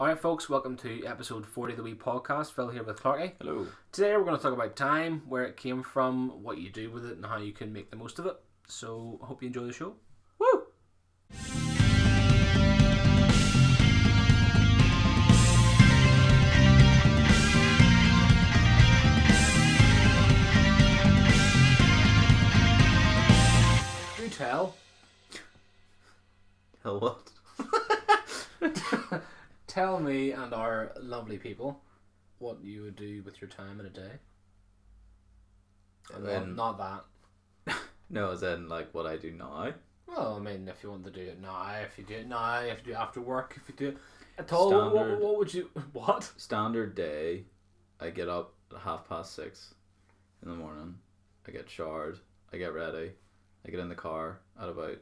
Alright folks, welcome to episode 40 of the Wee Podcast. Phil here with Clarky. Hello. Today we're going to talk about time, where it came from, what you do with it and how you can make the most of it. So, hope you enjoy the show. Woo! Do tell. Hell what? Tell me and our lovely people what you would do with your time in a day. Not that. No, as in like what I do now. Well, I mean, if you want to do it now, if you do it now, if you do it after work, if you do it at all, what would you... What? Standard day, I get up at 6:30 in the morning. I get showered. I get ready. I get in the car at about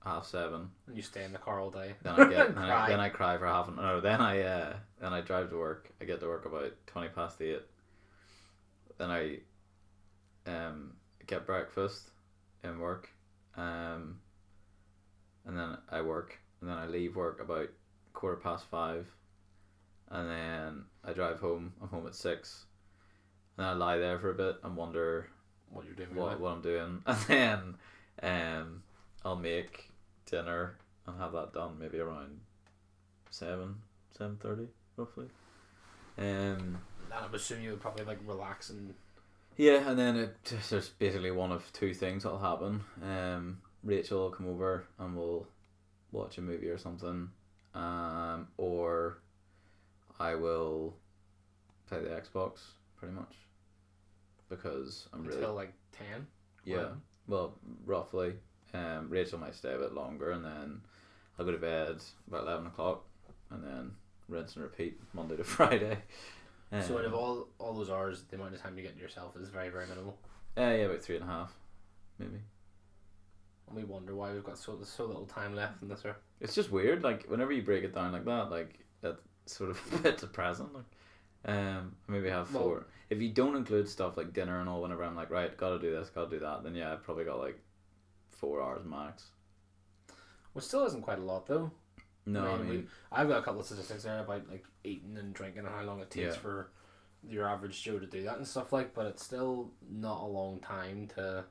7:30. And you stay in the car all day. Then I get then I cry for half an hour. Then I drive to work. I get to work about 8:20. Then I get breakfast in work. And then I work. And then I leave work about 5:15. And then I drive home. I'm home at 6. And then I lie there for a bit and wonder what you're doing. What I'm doing. And then I'll make dinner and have that done maybe around 7:30 roughly. And I'm assuming you would probably like relax and... Yeah, and then there's basically one of two things that'll happen. Rachel will come over and we'll watch a movie or something, or I will play the Xbox pretty much because I'm until really like 10. Yeah, well, roughly. Rachel might stay a bit longer, and then I'll go to bed about 11 o'clock, and then rinse and repeat Monday to Friday. So out of all those hours, the amount of time you get to yourself is very, very minimal. Yeah, about 3.5, maybe. And we wonder why we've got so little time left in this year. It's just weird, like, whenever you break it down like that, like, it's sort of a bit depressing, like, maybe have 4. Well, if you don't include stuff like dinner and all, whenever I'm like, right, gotta do this, gotta do that, then yeah, I've probably got like 4 hours max. Which still isn't quite a lot though. No, I mean I've got a couple of statistics there about like eating and drinking and how long it takes for your average Joe to do that and stuff like, but it's still not a long time to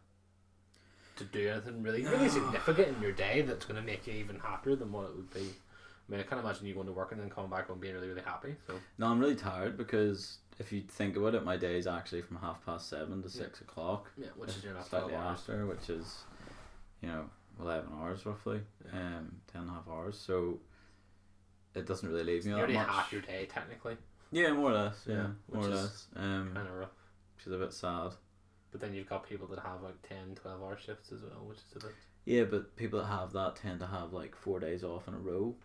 do anything really significant in your day that's going to make you even happier than what it would be. I mean, I can't imagine you going to work and then coming back and being really, really happy. So no, I'm really tired because if you think about it, my day is actually from 7:30 to 6 o'clock. Yeah, which is your slightly after, which is 11 hours roughly, 10.5 hours. So it doesn't really leave me that much. Nearly half your day technically. Yeah, more or less. Yeah, more or less. Kind of rough. Which is a bit sad. But then you've got people that have like 10, 12 hour shifts as well, which is a bit... Yeah, but people that have that tend to have like 4 days off in a row.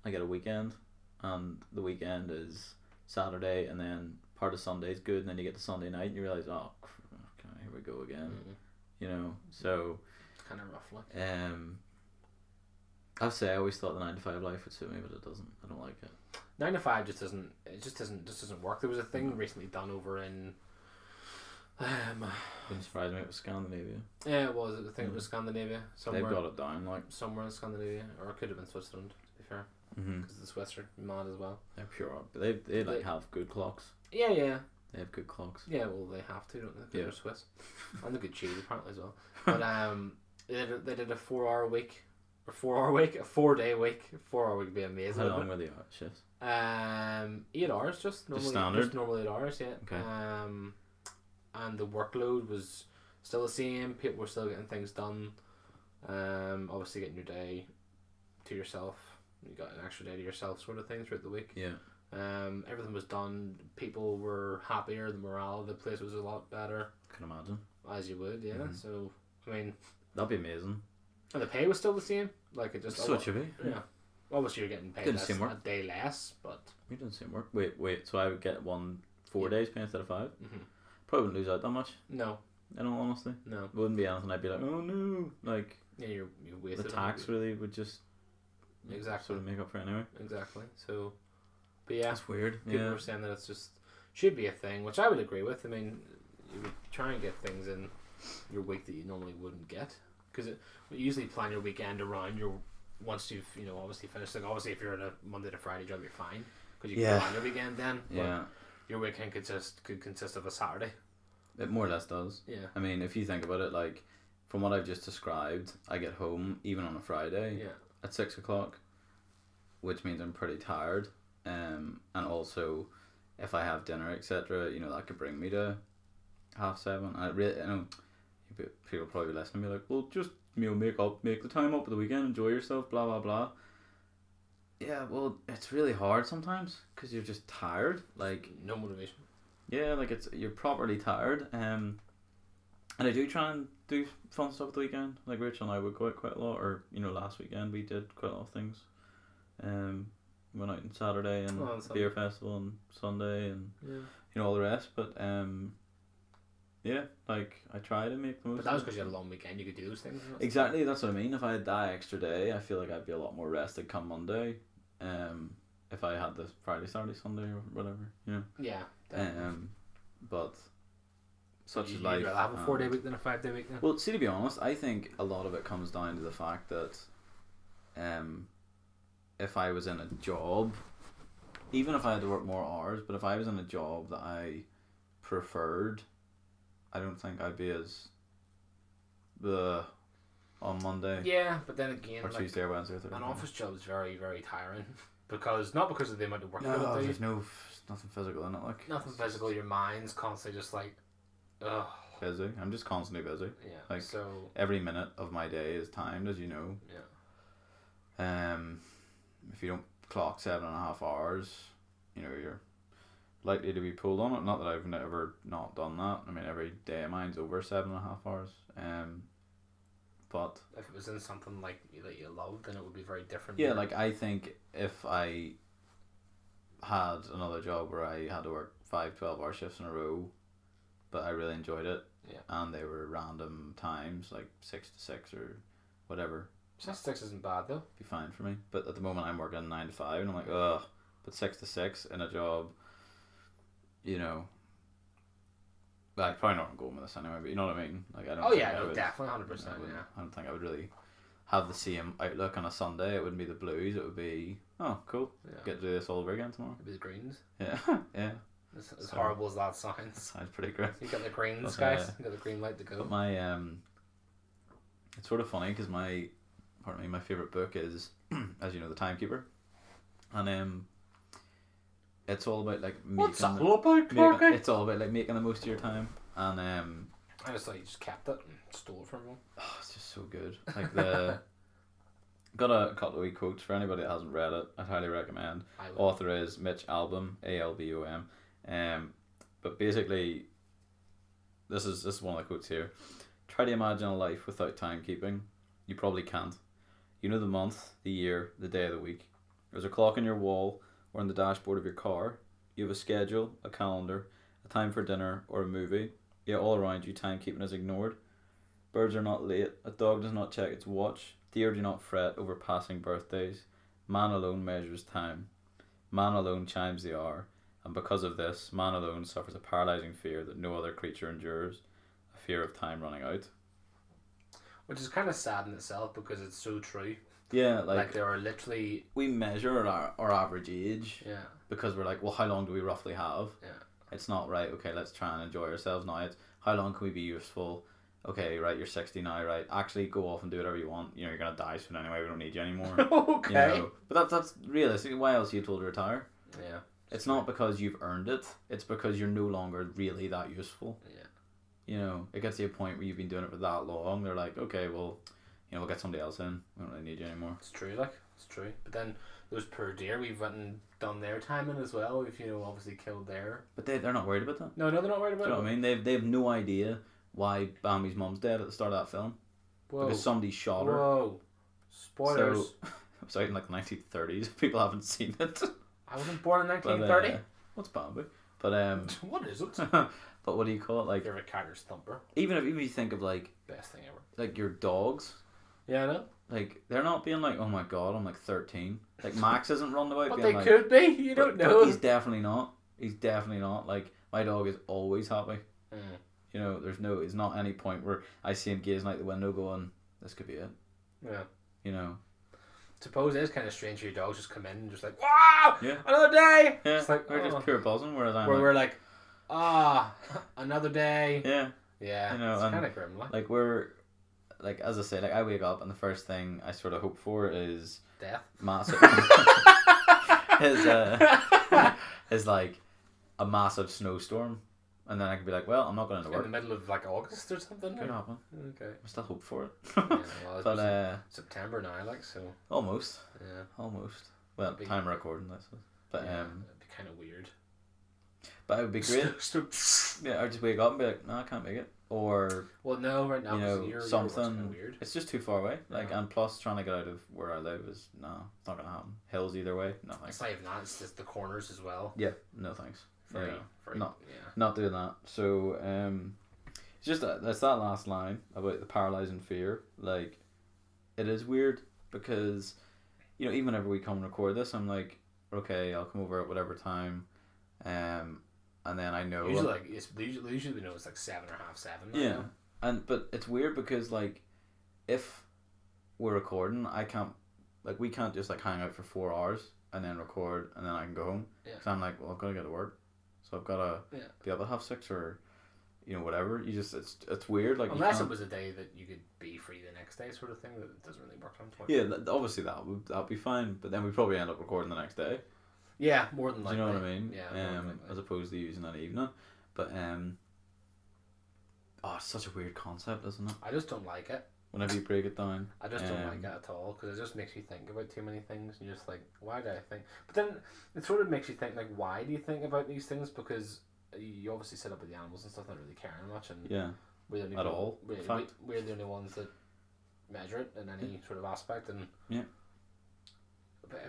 I get a weekend, and the weekend is Saturday, and then part of Sunday's good, and then you get to Sunday night and you realise, oh, okay, here we go again. So it's kind of rough, like. I always thought the 9 to 5 life would suit me, but it doesn't. I don't like it. 9 to 5 just doesn't work. There was a thing recently done over in wouldn't surprise me if it was Scandinavia. Yeah, it was. I think it was Scandinavia. They've got it down, like somewhere in Scandinavia, or it could have been Switzerland, to be fair, because the Swiss are mad as well. They're pure, but they have good clocks. Yeah. They have good clocks. Yeah, well, they have to, don't they? Because they're Swiss, and they're good cheese apparently as well. But they did a 4 hour week, or 4 hour week, a 4 day week. 4 hour week would be amazing. How long were the shifts? 8 hours, just standard. Just normal 8 hours, yeah. Okay. And the workload was still the same. People were still getting things done. Obviously getting your day to yourself. You got an extra day to yourself, sort of thing, throughout the week. Yeah. Everything was done. People were happier. The morale of the place was a lot better. Can imagine. As you would, yeah. Mm-hmm. So I mean, that'd be amazing. And the pay was still the same. Like it just. So it should be. Yeah. Obviously, you're getting paid a day less, but we didn't see work. Wait. So I would get 4 days pay instead of 5. Mm-hmm. Probably wouldn't lose out that much. No. In all honesty. No. It wouldn't be anything I'd be like, oh no. Like. Yeah, you wasted. The tax really would just. Exactly. Sort of make up for it anyway. Exactly. So. But yeah. That's weird. People were saying that it's just should be a thing, which I would agree with. I mean, you would try and get things in your week that you normally wouldn't get, because you usually plan your weekend around once you've obviously finished, like obviously if you're in a Monday to Friday job, you're fine because you Yeah. can go on your weekend then. But Yeah, your weekend could consist of a Saturday. it more or less does. Yeah. I mean, if you think about it, like from what I've just described, I get home even on a Friday Yeah. at 6 o'clock, which means I'm pretty tired. And also, if I have dinner, etc., that could bring me to 7:30. I know people probably listening to me like, well, just make the time up for the weekend, enjoy yourself, blah blah blah. Yeah, well, it's really hard sometimes because you're just tired. Like, No motivation. yeah, like you're properly tired. And I do try and do fun stuff at the weekend. Like Rachel and I would go out quite a lot, or last weekend we did quite a lot of things. Went out on Saturday and beer festival and Sunday and all the rest. But yeah, like I try to make the most. But that was because you had a long weekend. You could do those things. Exactly, that's what I mean. If I had that extra day, I feel like I'd be a lot more rested come Monday. If I had the Friday, Saturday, Sunday, or whatever, Yeah. But such is You'd life. rather have a 4-day week than a 5-day week then? Well, see, to be honest, I think a lot of it comes down to the fact that, if I was in a job, even if I had to work more hours, but if I was in a job that I preferred, I don't think I'd be as on Monday. Yeah, but then again, Or Tuesday or Wednesday or Thursday. an office job is very, very tiring not because of the amount of work No, you do. there's nothing physical in it. Like Nothing physical. Your mind's constantly just like, ugh. Busy. I'm just constantly busy. Yeah. Like so. every minute of my day is timed, as you know. Yeah. If you don't clock 7.5 hours, you're likely to be pulled on it. Not that I've never not done that. I mean, every day of mine's over 7.5 hours. But if it was in something like that you loved, then it would be very different. Yeah, like I think if I had another job where I had to work 5 12-hour shifts in a row, but I really enjoyed it, and they were random times, like 6 to 6 or whatever. 6 to 6 isn't bad though. Be fine for me. But at the moment I'm working 9 to 5, and I'm like, ugh. But 6 to 6 in a job, I'd probably not go with this anyway, but you know what I mean? Like I don't. Oh yeah, I would, definitely 100%. I don't think I would really have the same outlook on a Sunday. It wouldn't be the blues. It would be, oh, cool. Yeah. Get to do this all over again tomorrow. It'd be the greens. Yeah, yeah. As horrible as that sounds. Sounds pretty great. You got the greens, guys. You got the green light to go. But my it's sort of funny because my favorite book is, as you know, The Timekeeper, and it's all about like making. What's that all about, Clarky? It's all about like making the most of your time, and I just thought you just kept it and stole it from everyone. Oh, it's just so good. Like the got a couple of wee quotes for anybody that hasn't read it. I'd highly recommend. Author is Mitch Albom, Albom. But basically, this is one of the quotes here. Try to imagine a life without timekeeping. You probably can't. You know the month, the year, the day of the week. There's a clock on your wall or on the dashboard of your car. You have a schedule, a calendar, a time for dinner or a movie. Yet all around you, timekeeping is ignored. Birds are not late. A dog does not check its watch. Deer do not fret over passing birthdays. Man alone measures time. Man alone chimes the hour. And because of this, man alone suffers a paralyzing fear that no other creature endures. A fear of time running out. Which is kind of sad in itself because it's so true. Yeah, like there are literally... We measure our average age. Yeah. Because we're like, well, how long do we roughly have? Yeah. It's not, right, okay, let's try and enjoy ourselves now. It's how long can we be useful? Okay, right, you're 60 now, right? Actually, go off and do whatever you want. You're going to die soon anyway. We don't need you anymore. Okay. But that's realistic. Why else are you told to retire? Yeah. It's not because you've earned it. It's because you're no longer really that useful. Yeah. It gets to a point where you've been doing it for that long. They're like, okay, well, we'll get somebody else in. We don't really need you anymore. It's true, it's true. But then those poor deer, we've went and done their timing as well. We've, obviously killed their... But they're not worried about that. No, they're not worried about it. Do you know what I mean? They have no idea why Bambi's mum's dead at the start of that film. Whoa. Because somebody shot her. Whoa. Spoilers. So, it was out in like the 1930s. People haven't seen it. I wasn't born in 1930. What's Bambi? But what is it? But what do you call it? Like, you're a Carter's thumper. Even if you think of like best thing ever. Like your dogs. Yeah, I know. Like they're not being like, oh my god, I'm like 13. Like Max isn't running about. But being they like, could be. You don't know. But he's definitely not. He's definitely not. Like my dog is always happy. Mm. There's not any point where I see him gazing out the window going, this could be it. Yeah. suppose it is kind of strange for your dogs just come in and just like, wow, Yeah. another day. Yeah. It's like, we're just pure buzzing, whereas I'm where like, we're like, another day. yeah. Yeah, You know, it's and kind of grim. Like we're, like as I say, like I wake up and the first thing I sort of hope for is death. massive. is like a massive snowstorm, and then I could be like, well, I'm not going to In work. the middle of like August or something. Could or- happen. Okay. I still hope for it. Yeah, well, it's But September now, like so. almost. Yeah. Almost. Well, Big- time of recording this. But Yeah, it'd be kind of weird. but it would be great. Yeah, I'd just wake up and be like, no, I can't make it, or Well, no, right now, you 'cause know, your work's something. kinda weird. It's just too far away. Like, Yeah. and plus trying to get out of where I live is it's not gonna happen. Hills either way, no thanks. It's not even that. It's just the corners as well. Yeah, no thanks. Very, Yeah. very. No. Yeah. Not doing that. So it's just that's that last line about the paralyzing fear. Like, it is weird because, you know, even whenever we come and record this, I'm like, okay, I'll come over at whatever time, and then I know Usually, like usually we know it's like 7 or half 7. yeah, now. and but it's weird because like, if we're recording, I can't like we can't just like hang out for 4 hours and then record and then I can go home. Yeah. Because I'm like, well, I've got to get to work, so I've got to be able to have 6 or, you know, whatever. You just it's weird. Like, Unless you it can't, was a day that you could be free the next day, sort of thing. That doesn't really work sometimes. yeah, obviously that'll be fine. But then we probably end up recording the next day. Yeah, more than Do likely. you know what I mean? Yeah. More than likely. As opposed to using that evening, but oh, it's such a weird concept, isn't it? I just don't like it. Whenever you break it down, I just don't like it at all because it just makes you think about too many things. And you're just like, why do I think? But then it sort of makes you think, like, why do you think about these things? Because you obviously sit up with the animals and stuff, not really caring much, and yeah, we're the only at all, in fact. we're the only ones that measure it in any sort of aspect. And Yeah. But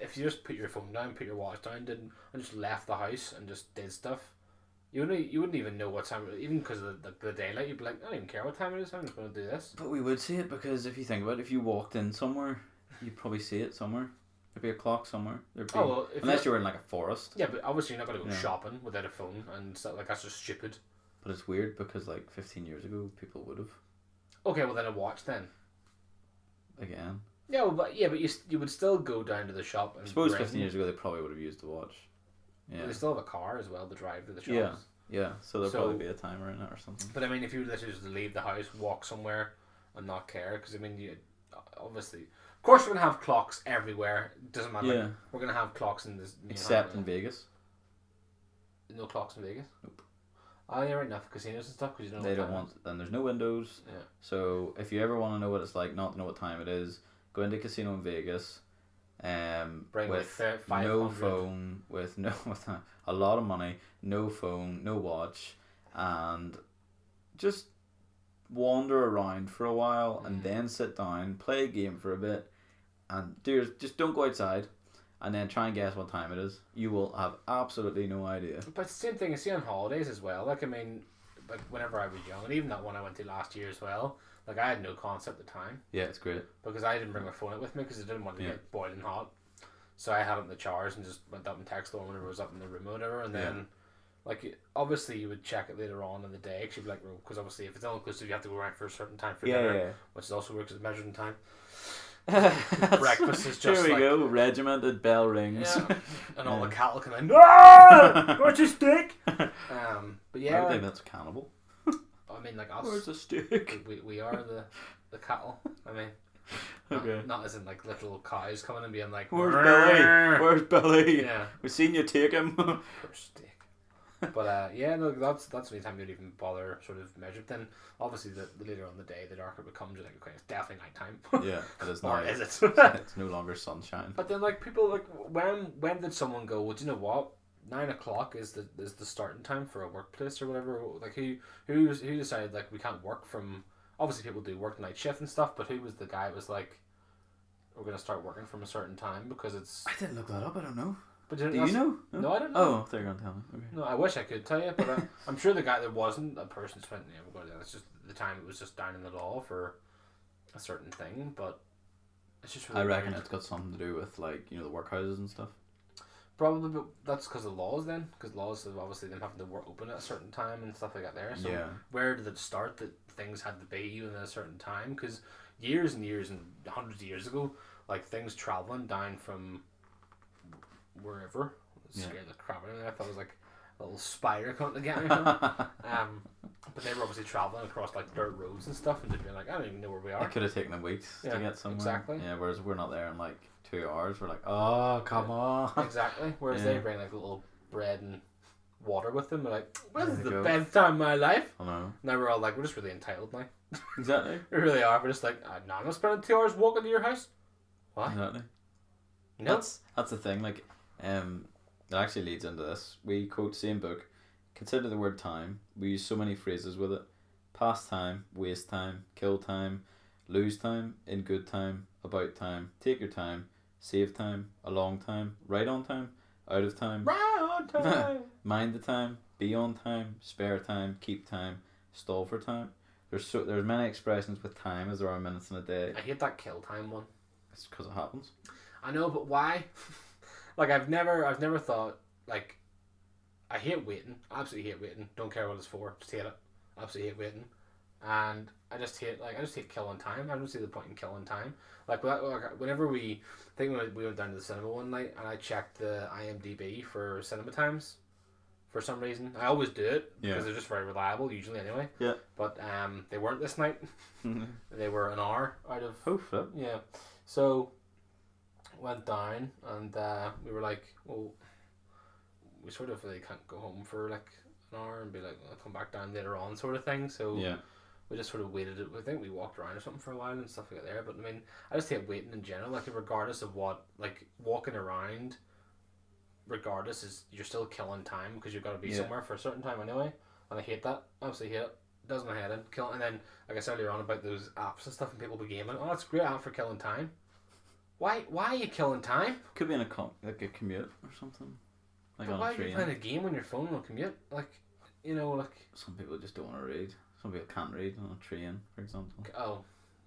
if you just put your phone down, put your watch down, and just left the house and just did stuff, you wouldn't even know what time. Even because of the daylight, you'd be like, I don't even care what time it is. I'm just going to do this. But we would see it because if you think about it, if you walked in somewhere, you'd probably see it somewhere. There'd be a clock somewhere. There'd be, Oh, well, unless you were in like a forest. Yeah, but obviously you're not going to go Yeah. shopping without a phone and stuff like that's just stupid. But it's weird because like 15 years ago, people would have. Okay, well then a watch then. Again. Yeah, well, but you would still go down to the shop. And I suppose bring- 15 years ago, they probably would have used the watch. But Yeah. they still have a car as well to drive to the shops. Yeah. Yeah, so there'll So- probably be a timer in it or something. But I mean, if you literally just leave the house, walk somewhere, and not care, because I mean, you obviously, of course, we're gonna have clocks everywhere. It doesn't matter. Yeah. We're gonna have clocks in this. Except in Vegas. No clocks in Vegas. Nope. Oh yeah, right enough casinos and stuff because you don't. They know what don't time want, and there's no windows. Yeah. So if you ever want to know what it's like not to know what time it is, go into a casino in Vegas, Bring with like 500. no phone, with a lot of money, no phone, no watch, and just wander around for a while and then sit down, play a game for a bit, and just don't go outside, and then try and guess what time it is. You will have absolutely no idea. But it's the same thing. I see on holidays as well. Like I mean, like whenever I was young, and even that one I went to last year as well. Like I had no concept of time Yeah, it's great. because I didn't bring my phone out with me because I didn't want to Yeah. get boiling hot. So I had it in the chairs and just went up and texted her whenever I was up in the room or whatever. And then, like, obviously you would check it later on in the day because you'd be like, because obviously if it's all inclusive, you have to go around for a certain time for dinner, which is also works as measured in time. Breakfast is just Here we like- go, regimented bell rings. Yeah, and all the Yeah. cattle come in. Ah, where's your steak? But I yeah, would think that's cannibal. I mean, like us, Where's the steak? we are the cattle. I mean, Okay. not as in like literal cows coming and being like, Where's Billy? "Rrrr." Where's Billy? Yeah, We've seen you take him. poor steak. But yeah, no, that's the only time you'd even bother sort of measure. Then obviously the later on in the day, the darker it becomes, you're like, okay, it's definitely nighttime. Yeah, it is Or not. is it? It's no longer sunshine. But then like people like when did someone go, well, do you know what? 9 o'clock is the starting time for a workplace or whatever. Like who decided like we can't work from, obviously people do work night shift and stuff, but who was the guy that was like, we're gonna start working from a certain time because it's. I didn't look that up. I don't know. But Do you know? No, I don't know. Oh, they're gonna tell me. Okay. No, I wish I could tell you, but I'm sure the guy there wasn't a person spent. Yeah, we'll go to that. It's just the time it was just down in the law for a certain thing, but it's just. Really I reckon weird. it's got something to do with like the workhouses and stuff. Probably, but that's because of laws then. Because laws of obviously them having to work open at a certain time and stuff like that there. So Yeah. where did it start that things had to be within a certain time? Because years and years and hundreds of years ago, like things traveling down from wherever. It scared the crap out of me. I thought it was like a little spider coming to get me. But they were obviously traveling across like dirt roads and stuff, and just being like, I don't even know where we are. It could have taken them weeks to get somewhere. Exactly. Yeah, whereas we're not there in like 2 hours. We're like, oh, come on. Exactly. Whereas they bring like little bread and water with them. They're like, this is the go. best time of my life. I know. Now we're all like, we're just really entitled now. Exactly. We really are. We're just like, no, I'm not spending 2 hours walking to your house. What? Exactly. No. That's the thing. Like, it actually leads into this. We quote same book. Consider the word time. We use so many phrases with it. Past time, waste time, kill time, lose time, in good time, about time, take your time, save time, a long time, right on time, out of time, Right on time. mind the time, be on time, spare time, keep time, stall for time. There's many expressions with time as there are minutes in a day. I hate that kill time one. It's because it happens. I know, but why? Like I've never thought like I hate waiting. I absolutely hate waiting. Don't care what it's for. Just hate it. Absolutely hate waiting. And I just hate killing time. I don't see the point in killing time. Like whenever we went down to the cinema one night and I checked the IMDb for cinema times. For some reason, I always do it because they're just very reliable usually anyway. Yeah. But they weren't this night. They were an hour out of. Oh flip. Yeah. So went down and we were like, well, we sort of really can't go home for like an hour and be like, I'll come back down later on sort of thing. So we just sort of waited. I think we walked around or something for a while and stuff like that there. But I mean, I just hate waiting in general. Like regardless of what, like walking around, regardless is you're still killing time because you've got to be somewhere for a certain time anyway. And I hate that. Absolutely hate it. Does my head in. And then like I said earlier on about those apps and stuff and people be gaming. Oh, it's a great app for killing time. Why are you killing time? Could be in a commute or something. Like but on why a train. are you playing a game on your phone on a commute? Like, you know, like... Some people just don't want to read. Some people can't read on a train, for example. Oh,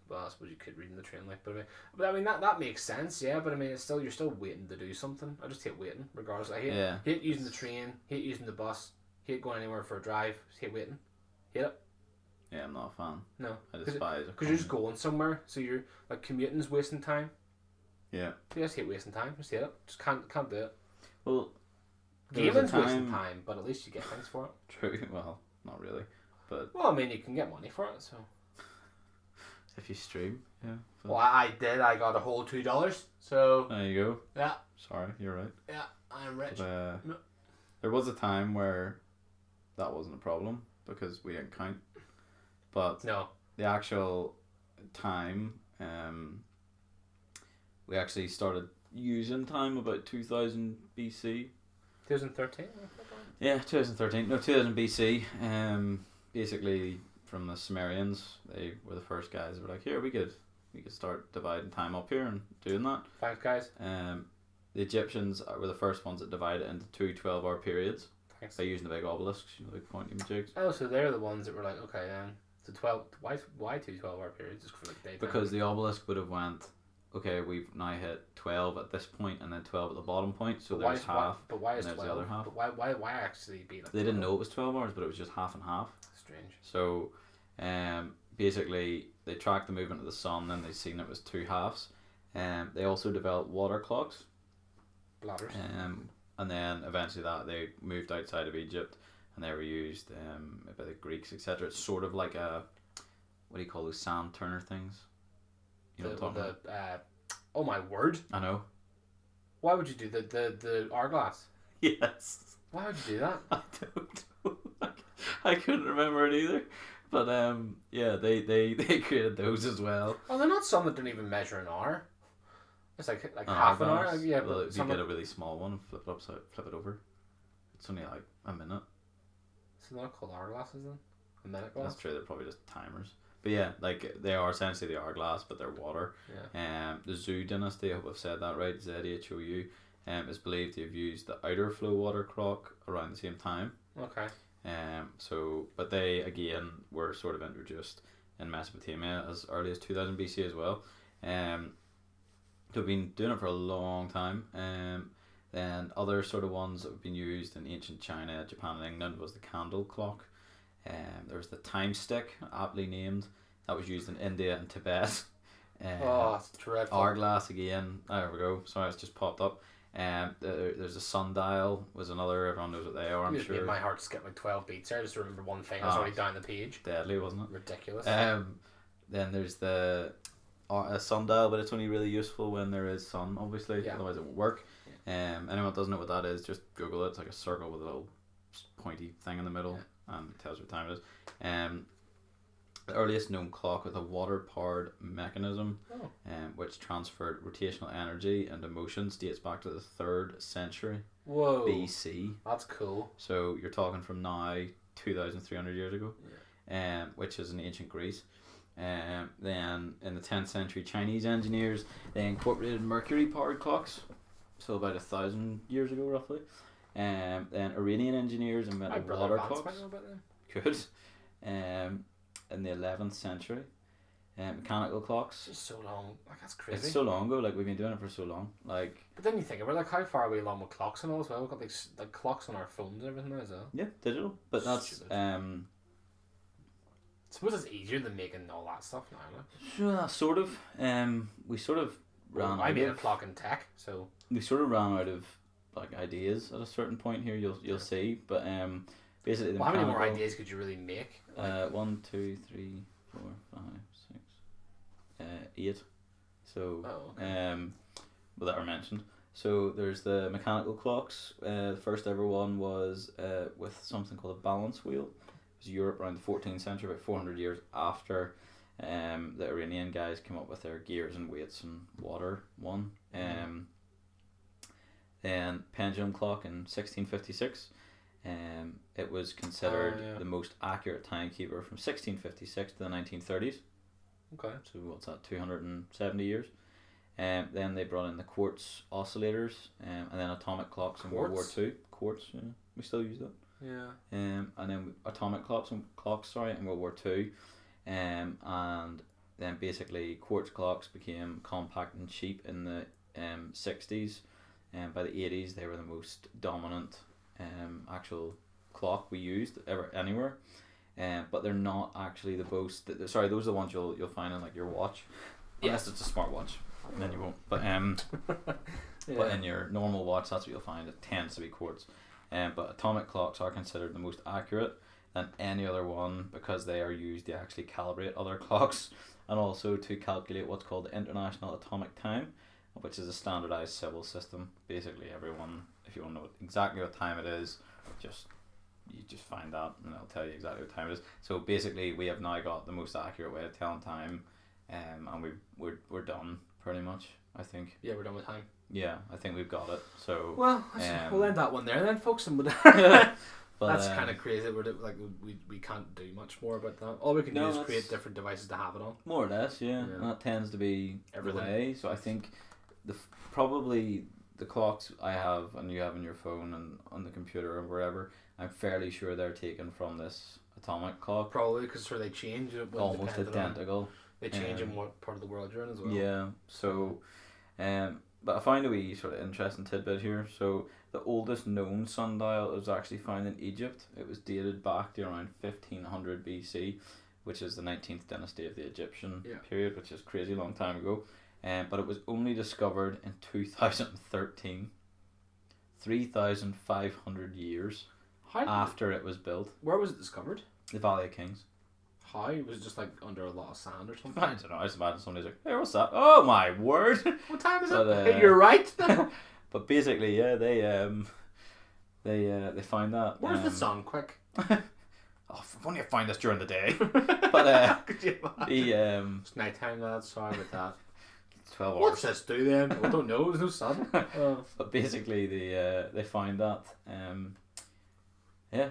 well, I suppose you could read in the train, like, but I mean that makes sense, yeah. But I mean, you're still waiting to do something. I just hate waiting, regardless. I hate using the train, hate using the bus, hate going anywhere for a drive, hate waiting, hate it. Yeah, I'm not a fan. No, I despise it because you're just going somewhere, so you're like commuting's wasting time. Yeah. So you just hate wasting time. Just hate it. Just can't do it. Well, gaming's wasting time, but at least you get things for it. True. Well, not really, but well, I mean, you can get money for it, so. If you stream, yeah. Well, I did. I got a whole $2. So there you go. Yeah. Sorry, you're right. Yeah, I'm rich. But, there was a time where that wasn't a problem because we didn't count. But no, the actual time, we actually started using time about 2000 BC. 2013. Yeah, 2013. No, 2000 BC. Basically. From the Sumerians, they were the first guys who were like, here, we could start dividing time up here and doing that. Thanks, guys. The Egyptians were the first ones that divided it into 2 12-hour periods. Thanks. By using the big obelisks, you know, big pointy jigs. Oh, so they're the ones that were like, okay, then the 12. Why 2 12-hour periods? Just for like daytime. Because the obelisk would have went, okay, we've now hit 12 at this point and then 12 at the bottom point, so but there's half. But why is and 12? The other half. But why actually be like? They didn't know it was 12 hours, but it was just half and half. Strange. So. Basically they tracked the movement of the sun and they seen it was 2 halves. They also developed water clocks. Bladders. And then eventually they moved outside of Egypt and they were used by the Greeks, etc. It's sort of like a, what do you call those sand turner things? You know what I'm talking about? Oh my word! I know. Why would you do the hourglass? Yes. Why would you do that? I don't know. I couldn't remember it either. But yeah, they created those as well. Oh, they're not some that don't even measure an hour. It's like half an hour. Yeah, well, but if you get a really small one and flip it over, it's only like a minute. So they're not called hourglasses then? A minute glass? That's true. They're probably just timers. But yeah, like they are essentially the hourglass, but they're water. Yeah. The Zhou dynasty, I hope I've said that right. ZHOU, is believed to have used the outer flow water clock around the same time. Okay. But they again were sort of introduced in Mesopotamia as early as 2000 BC as well. They've been doing it for a long time. Then other sort of ones that have been used in ancient China, Japan, and England was the candle clock. There was the time stick, aptly named, that was used in India and Tibet. Oh, it's dreadful. Hourglass again. There we go. Sorry, it's just popped up. There's a sundial. Was another. Everyone knows what they are. I'm sure. Made my heart skip like 12 beats there. Just to remember one thing. I was already down the page. Deadly, wasn't it? Ridiculous. Then there's a sundial, but it's only really useful when there is sun, obviously. Yeah. Otherwise, it won't work. Yeah. Anyone that doesn't know what that is, just Google it. It's like a circle with a little pointy thing in the middle, and it tells you what time it is. The earliest known clock with a water-powered mechanism, which transferred rotational energy into motion, dates back to the 3rd century Whoa. BC. That's cool. So you're talking from now 2,300 years ago, Yeah. Which is in ancient Greece. Then in the 10th century, Chinese engineers, they incorporated mercury-powered clocks, so about 1,000 years ago roughly. Then Iranian engineers invented water clocks. Good. In the 11th century, mechanical clocks. It's so long. Like, that's crazy. It's so long ago. Like, we've been doing it for so long. Like. But then you think about like how far are we along with clocks and all as well. We've got like clocks on our phones and everything now as well. Yeah, digital. But that's Stupid. I suppose it's easier than making all that stuff now. Like. Sort of. We sort of ran. I made a clock in tech, so we sort of ran out of like ideas at a certain point here. You'll see, but basically. How many more ideas could you really make? 1, 2, 3, 4, 5, 6, 8. So well, that are mentioned. So there's the mechanical clocks. The first ever one was with something called a balance wheel. It was Europe around the 14th century, about 400 years after the Iranian guys came up with their gears and weights and water one. Then pendulum clock in 1656. It was considered the most accurate timekeeper from 1656 to the 1930s. Okay. So what's that? 270 years. Then they brought in the quartz oscillators, and then atomic clocks in World War II. Quartz, yeah, we still use that. Yeah. And then atomic clocks in World War II, and then basically quartz clocks became compact and cheap in the 60s, and by the 80s they were the most dominant actual clock we used anywhere. But they're not actually the most. Sorry, those are the ones you'll find in like your watch, unless it's a smartwatch, and then you won't. But but in your normal watch, that's what you'll find. It tends to be quartz. But atomic clocks are considered the most accurate than any other one because they are used to actually calibrate other clocks and also to calculate what's called the International Atomic Time, which is a standardized civil system. Basically, everyone, if you want to know exactly what time it is, you just find that and it'll tell you exactly what time it is. So basically, we have now got the most accurate way of telling time, and we're done pretty much. I think. Yeah, we're done with time. Yeah, I think we've got it. So well, we'll end that one there then, folks. And but, that's kind of crazy. We can't do much more about that. All we can do is create different devices to have it on. More or less, yeah. And that tends to be everything. The way. So I think probably the clocks I have and you have on your phone and on the computer or wherever, I'm fairly sure they're taken from this atomic clock. Probably because they change. Almost identical. They change in what part of the world you're in as well. Yeah. So, but I find a wee sort of interesting tidbit here. So the oldest known sundial was actually found in Egypt. It was dated back to around 1500 BC, which is the 19th dynasty of the Egyptian period, which is a crazy long time ago. But it was only discovered in 2013, 3,500 years after it was built. Where was it discovered? The Valley of Kings. How? It was just like under a lot of sand or something? I don't know. I just imagine somebody's like, hey, what's that? Oh my word! What time is it? You're right. But basically, yeah, they find that. Where's the sun? Quick. If only I find this during the day. But it's nighttime, lads. Sorry about that. 12 hours. What's this do then? I don't know. There's no sun. But basically, they find that.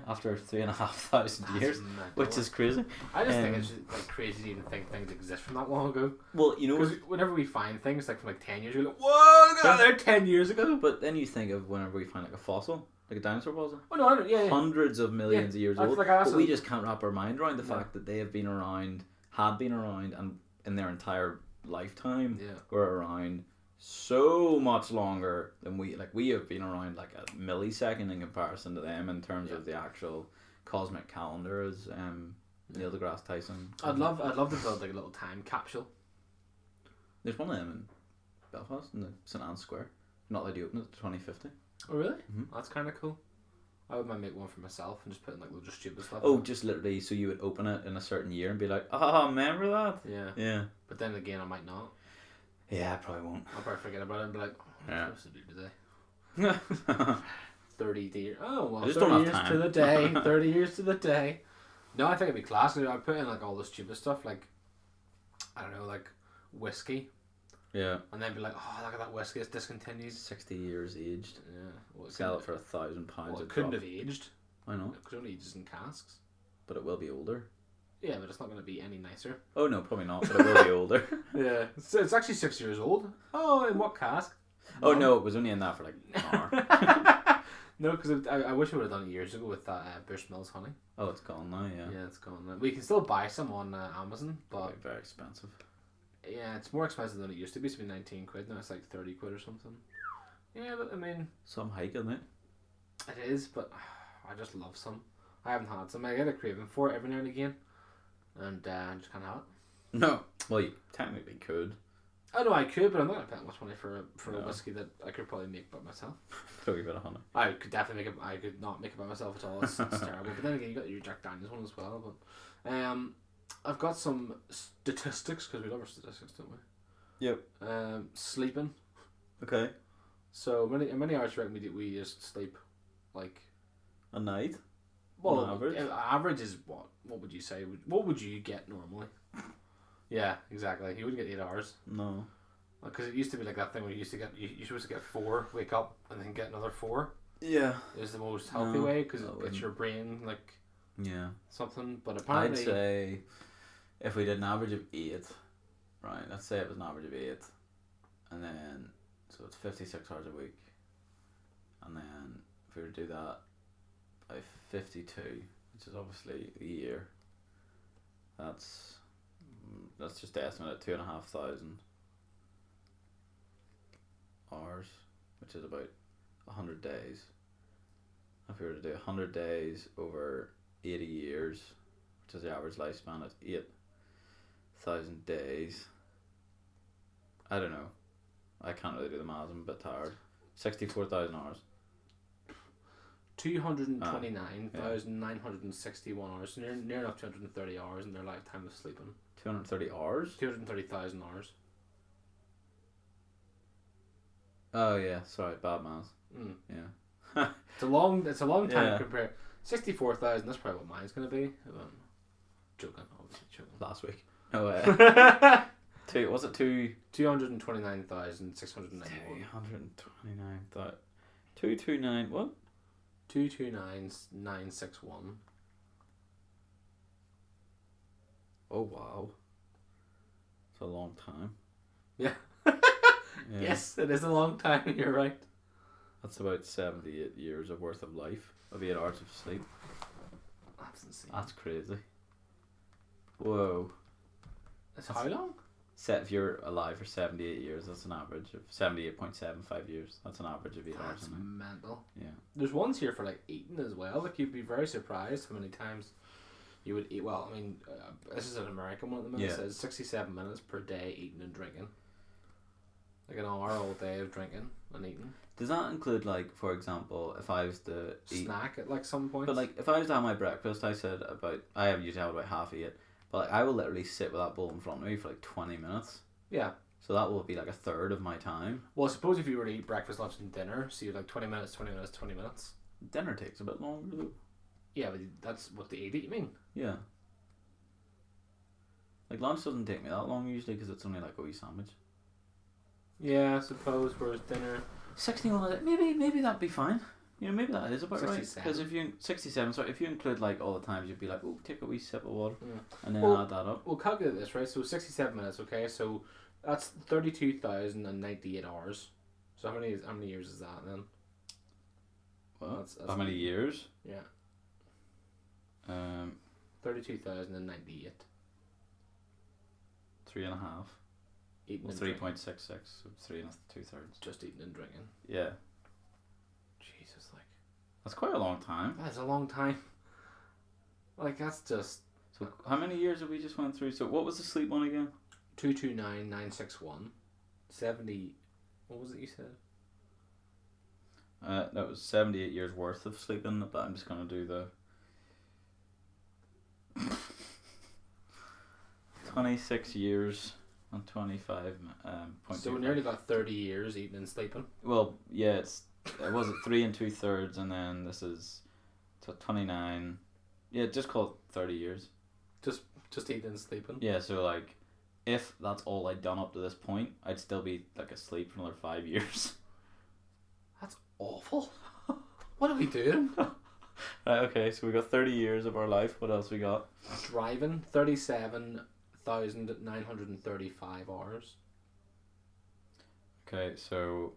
After 3,500 years, which is crazy. I just think it's just, like crazy to even think things exist from that long ago. Well, you know, because whenever we find things like from like 10 years ago, like, whoa, look at that there 10 years ago. But then you think of whenever we find like a fossil, like a dinosaur fossil. Oh no, I don't. Yeah, hundreds of millions of years old. But we just can't wrap our mind around the fact that they have been around, and in their entire lifetime were around so much longer than we have been around like a millisecond in comparison to them in terms of the actual cosmic calendar, as Neil deGrasse Tyson. I'd love to build like a little time capsule. There's one of them in Belfast in the St Anne's Square. Not allowed to open it to 2050. Oh really? Mm-hmm. That's kind of cool. I would make one for myself and just put in like loads of stupid stuff. Oh, just literally, so you would open it in a certain year and be like, oh, remember that? Yeah. Yeah. But then again, I might not. Yeah, I probably won't. I'll probably forget about it and be like, what am I supposed to do today? 30 years. Oh, well, 30 years to the day. 30 years to the day. No, I think it'd be class. I'd put in like all the stupid stuff, like, I don't know, like whiskey. Yeah. And then be like, oh, look at that whiskey, it's discontinued. 60 years aged. Yeah. Well, sell it for £1,000. Well, it couldn't have aged. I know. It could only age in casks. But it will be older. Yeah, but it's not going to be any nicer. Oh, no, probably not, but it will be older. Yeah. It's actually 6 years old. Oh, in what cask? Oh, no, it was only in that for like an hour. No, because I wish I would have done it years ago with that Bushmills honey. Oh, it's gone now, yeah. Yeah, it's gone now. We can still buy some on Amazon, but... Probably very expensive. Yeah, it's more expensive than it used to be. It used to be 19 quid, now it's like 30 quid or something. Yeah, but I mean... Some hike, isn't it? It is, but I just love some. I haven't had some. I get a craving for it every now and again. And I just can't have it. No. Well, you technically could. Oh no, I could, but I'm not going to pay that much money for a whiskey that I could probably make by myself. Put a wee bit of honey. I could definitely make it. I could not make it by myself at all. It's terrible. But then again, you got your Jack Daniels one as well. But I've got some statistics because we love our statistics, don't we? Yep. Sleeping. Okay. So how many hours do you reckon we just sleep? Like a night. Well, on average. Average is what? What would you say? What would you get normally? Yeah, exactly. You wouldn't get 8 hours. No. Because it used to be like that thing where you used to get you're supposed to get 4, wake up, and then get another 4. Yeah. Is the most healthy way because it gets your brain like. Yeah. Something, but apparently. I'd say, if we did an average of 8, right? Let's say it was an average of 8, and then so it's 56 hours a week, and then if we were to do that by 52, which is obviously a year, that's just the estimate at 2,500 hours, which is about 100 days. If we were to do 100 days over 80 years, which is the average lifespan at 8,000 days, I don't know. I can't really do the maths. I'm a bit tired. 64,000 hours. 229,961 hours. So near enough 230 hours in their lifetime of sleeping. 230 hours? 230,000 hours. Oh yeah, sorry, bad maths. Yeah. It's a long time compared. 64,000. That's probably what mine's gonna be. Joking, obviously joking. Last week. No way. Was it 229,691. 229,000. 229 what? 229,961. Oh wow. It's a long time. Yeah. Yes, it is a long time. You're right. That's about 78 years of worth of life of 8 hours of sleep. That's insane. That's crazy. Whoa. That's how long? If you're alive for 78 years, that's an average of 78.75 years. That's an average of 8 hours. That's mental. Yeah. There's ones here for like eating as well. Like you'd be very surprised how many times you would eat. Well, I mean, this is an American one at the minute. It says 67 minutes per day eating and drinking. Like an hour all day of drinking and eating. Does that include, like, for example, if I was to eat... Snack at like some point? But like, if I was to have my breakfast, I usually have about half eat. But like, I will literally sit with that bowl in front of me for like 20 minutes. Yeah. So that will be like a third of my time. Well, suppose if you were to eat breakfast, lunch, and dinner, so you're like 20 minutes, 20 minutes, 20 minutes. Dinner takes a bit longer though. Yeah, but that's what they eat, you mean? Yeah. Like lunch doesn't take me that long usually because it's only like a wee sandwich. Yeah, I suppose, whereas dinner... 61, maybe that'd be fine. You know, maybe that is about 67. right. Because if you 67, so if you include like all the times, you'd be like, oh, take a wee sip of water, and then add that up. We'll calculate this, right? So 67 minutes, okay. So that's 32,098 hours. So how many years is that then? Well, that's how many years? Yeah. 32,098. 3.5. Eating well, 3.66, so 3 2/3. Just eating and drinking. Yeah. Jesus, like. That's quite a long time. That's a long time. Like, that's just... So how many years have we just went through? So what was the sleep one again? 229,961. 70. What was it you said? That was 78 years worth of sleeping, but I'm just gonna do the 26 years and 25. So we nearly got 30 years eating and sleeping. Well, yeah, it was it 3 2/3, and then this is 29. Yeah, just call it 30 years. Just eating and sleeping. Yeah, so like, if that's all I'd done up to this point, I'd still be like asleep for another 5 years. That's awful. What are we doing? Right, okay, so we got 30 years of our life. What else we got? Driving 37,935 hours. Okay, so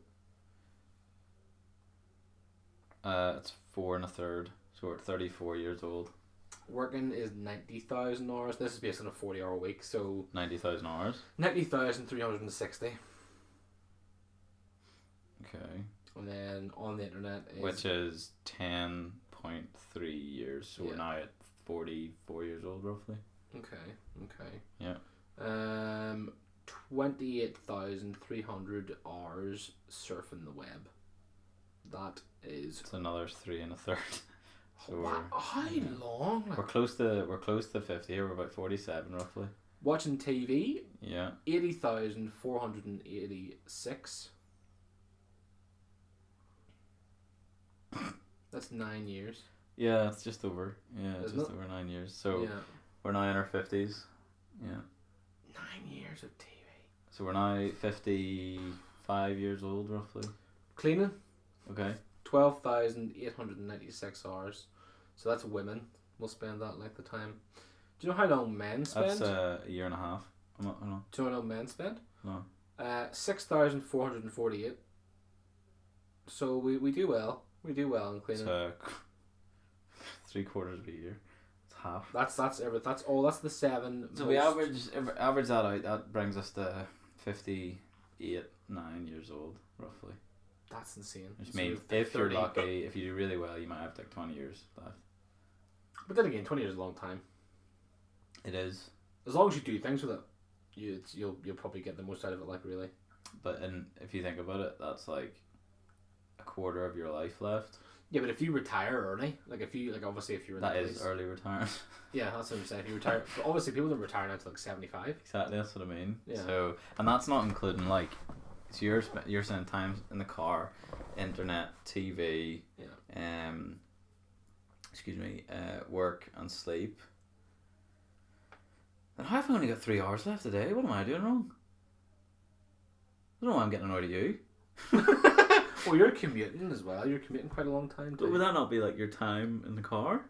it's 4 1/3. So we're at 34 years old. Working is 90,000 hours. This is based on a 40-hour week, so 90,000 hours. 90,360. Okay. And then on the internet is... Which is 10.3 years. So we're now at 44 years old, roughly. Okay. Yeah. 28,300 hours surfing the web. That is... It's another 3 1/3. So how long? We're close to 50 here. We're about 47 roughly. Watching TV. Yeah. 80,486. That's 9 years. Yeah, it's just over. Yeah, Isn't just it? over 9 years. So we're now in our 50s. Yeah. 9 years of TV. So we're now 55 years old roughly. Cleaning. Okay. 12,896 hours. So that's women will spend that length of time. Do you know how long men spend? That's a year and a half. I don't know. Do you know how long men spend? No. 6,448. So we do well. We do well in cleaning. It's 3/4 of a year. It's half. That's the 7. So we average that out. That brings us to 58-9 years old roughly. That's insane. Which means if you're lucky, if you do really well, you might have like 20 years left. But then again, 20 years is a long time. It is. As long as you do things with it, you'll probably get the most out of it. Like really. But if you think about it, that's like a quarter of your life left. Yeah, but if you retire early, obviously if you're in that is early retirement. Yeah, that's what I'm saying. If you retire, but obviously people don't retire now to like 75. Exactly, that's what I mean. Yeah. So, and that's not including like, so you're spending time in the car, internet, TV, work and sleep. And I've only got 3 hours left today. What am I doing wrong? I don't know why I'm getting annoyed at you. Well, you're commuting as well. You're commuting quite a long time too. But would that not be like your time in the car?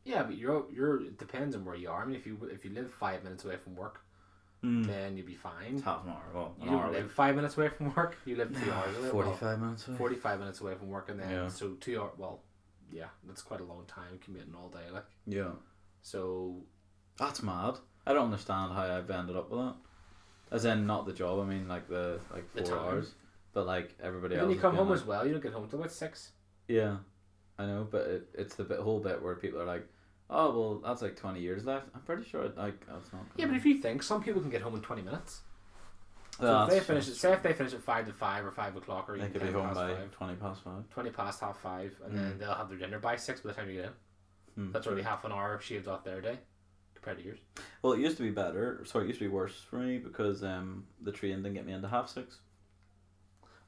Yeah, but you're. It depends on where you are. I mean, if you live 5 minutes away from work, then you'd be fine. It's half an hour. Well, you don't live 5 minutes away from work. You live 2 hours away. 45 minutes away. 45 minutes away from work, and then so 2 hours. Well, yeah, that's quite a long time commuting all day, like. Yeah. So. That's mad. I don't understand how I've ended up with that. As in, not the job. I mean, like the 4 hours. But like everybody else. Then you come home as well. You don't get home till about 6. Yeah, I know, but it's the whole bit where people are like, "Oh, well, that's like 20 years left." I'm pretty sure like that's not. Yeah, but if you think some people can get home in 20 minutes. So if they finish if they finish at 5 to 5 or 5 o'clock, or they could be home by 20 past 5. 20 past 5:30, and then they'll have their dinner by 6 by the time you get in. That's already half an hour shaved off their day compared to yours. Well, it used to be better. Sorry, it used to be worse for me because the train didn't get me into 6:30.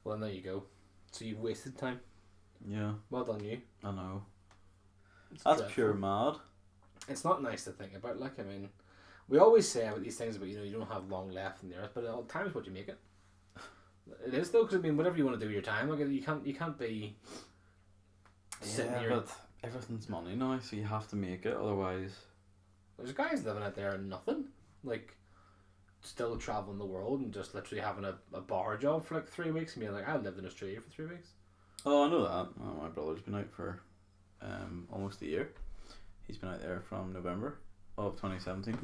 Well, there you go. So you've wasted time. Yeah. Well done, you. I know. That's dreadful. Pure mad. It's not nice to think about. Like, I mean, we always say about these things about, you don't have long left in the earth, but at times what you make it. It is though, because I mean, whatever you want to do with your time, like you can't be sitting here. But everything's money now, so you have to make it. Otherwise, there's guys living out there and nothing, like. Still traveling the world and just literally having a bar job for like 3 weeks and being like, I lived in Australia for 3 weeks. Oh, I know that. Oh, my brother's been out for almost a year. He's been out there from November of 2017.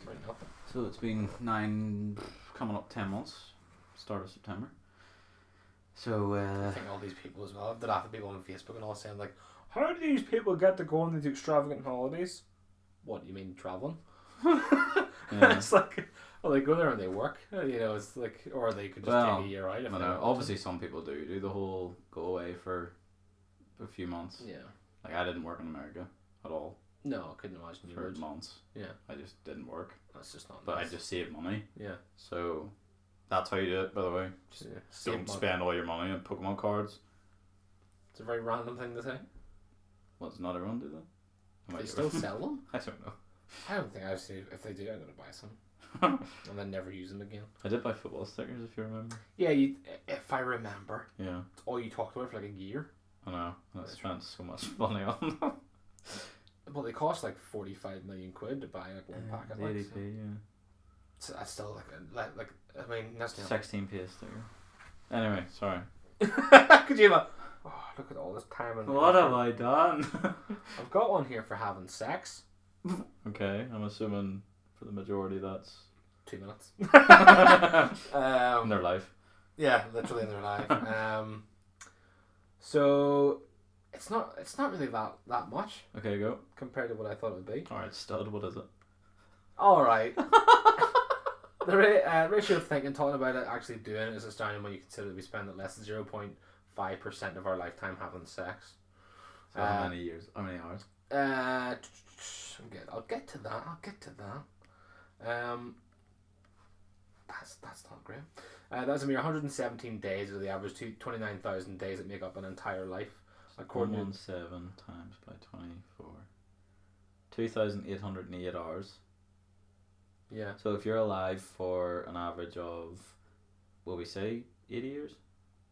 Right enough. So it's been coming up 10 months, start of September. So I think all these people as well, I've laughed at people on Facebook and all saying like, how do these people get to go on these extravagant holidays? What, you mean travelling? Yeah. It's like, well, they go there and they work. It's like, or they could just take a year out. If I they know. want Obviously, some people do the whole go away for a few months. to. Yeah. Like, I didn't work in America at all No, I couldn't imagine you for would. months. Yeah. I just didn't work. That's just not But nice. I just saved money. Yeah. So, that's how you do it, by the way. Just Yeah. don't spend all your money on Pokemon cards. It's a very random thing to say. What's not everyone do that? They still sell them? I don't know. I don't think I've seen. If they do, I'm gonna buy some and then never use them again. I did buy football stickers, if you remember. Yeah, if I remember, Yeah, it's all you talked about for like a year. I know. I spent so much money on them. Well, they cost like 45 million quid to buy like one packet. Like, so. yeah. So that's still like I mean that's 16p a sticker. Anyway, sorry. Could you look at all this time and What have I done? I've got one here for having sex. Okay, I'm assuming for the majority that's 2 minutes. in their life. Yeah, literally in their life. So it's not really that much Okay, go. compared to what I thought it would be. Alright, stud, what is it? All right. The ratio of thinking, talking about it, actually doing it is astounding when you consider that we spend less than 0.5% of our lifetime having sex. So how many years? How many hours? I'll get to that. That's not great. That's a mere 117 days of the average 29,000 days that make up an entire life. According to 117 times by 24. 2,808 hours. Yeah. So if you're alive for an average of, will we say 80 years?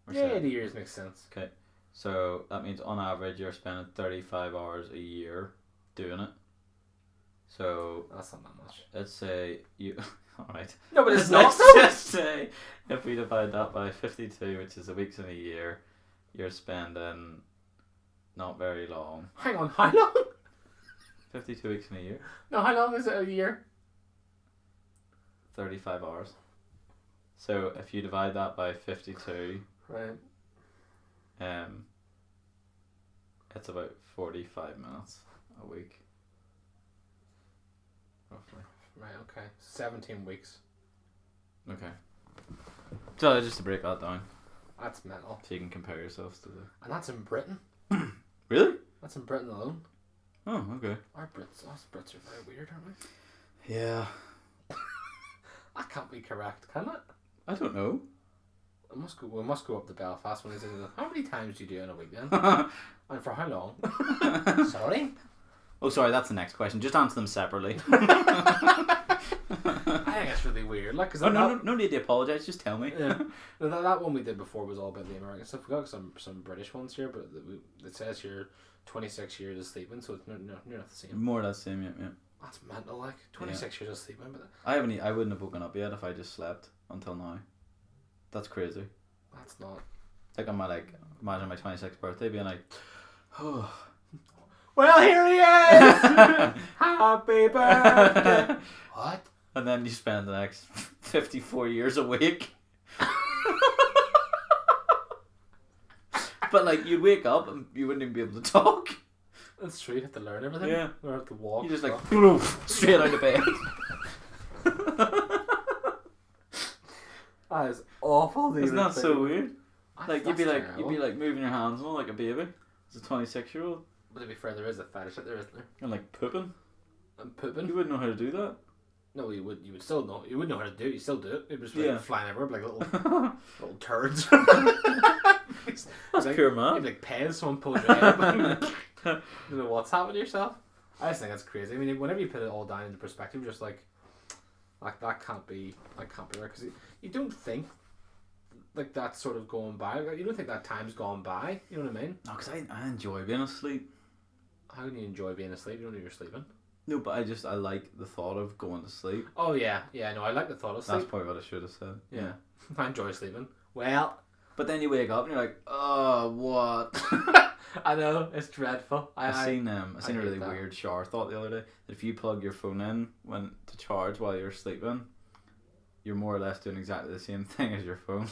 Or Yeah, 70? 80 years makes sense. Okay. So that means on average you're spending 35 hours a year doing it. So That's not that much. let's say you... Alright. No, but it's Let's not. just say if we divide that by 52, which is the weeks in a year, you're spending not very long. Hang on, how long? 52 weeks in a year, No, how long is it a year? 35 hours. So if you divide that by 52, Right. it's about 45 minutes a week. Roughly. Right, okay. 17 weeks. Okay. So just to break that down, That's mental. so you can compare yourselves to the... And that's in Britain. Really? That's in Britain alone. Oh, okay. Us Brits are very weird, aren't we? Yeah. That can't be correct, can it? I don't know. We must go up to Belfast when they say, how many times do you do in a week then? And for how long? Sorry? Oh, sorry, that's the next question. Just answer them separately. I think it's really weird. Like, cause no need to apologise, just tell me. Yeah. No, that one we did before was all about the American stuff. We got some British ones here, but it says here 26 years of sleeping, so it's not the same. More or less same, yeah. That's mental, like 26 years of sleeping. But I wouldn't have woken up yet if I just slept until now. That's crazy. that's not. Like imagine my 26th birthday being like, oh. Well, here he is! Happy birthday! What? And then you spend the next 54 years awake. But like you'd wake up and you wouldn't even be able to talk. That's true. You have to learn everything. Yeah. You have to walk. You just like stuff. straight out of bed. That is awful. Isn't that so weird? Like you'd be terrible. like moving your hands and all like a baby. As a 26-year-old. But to be fair, there is a fetish out there, isn't there? And like pooping. And pooping. You wouldn't know how to do that. No, you would still know. You would know how to do it. You still do it. It was like Yeah. flying everywhere, like little turds. That's like, pure You'd man. like pens, someone pulls your head up. You know what's happened to yourself? I just think that's crazy. I mean, whenever you put it all down into perspective, just like that can't be right, because you don't think like that's sort of going by. Like, you don't think that time's gone by. You know what I mean? No, because I enjoy being asleep. How can you enjoy being asleep? You don't know you're sleeping. No, but I like the thought of going to sleep. Oh yeah. No, I like the thought of sleep. That's probably what I should have said. Yeah. I enjoy sleeping. Well, But then you wake up and you're like, oh, what? I know, it's dreadful. I seen a hate really that. weird shower thought the other day that if you plug your phone in when to charge while you're sleeping, you're more or less doing exactly the same thing as your phone.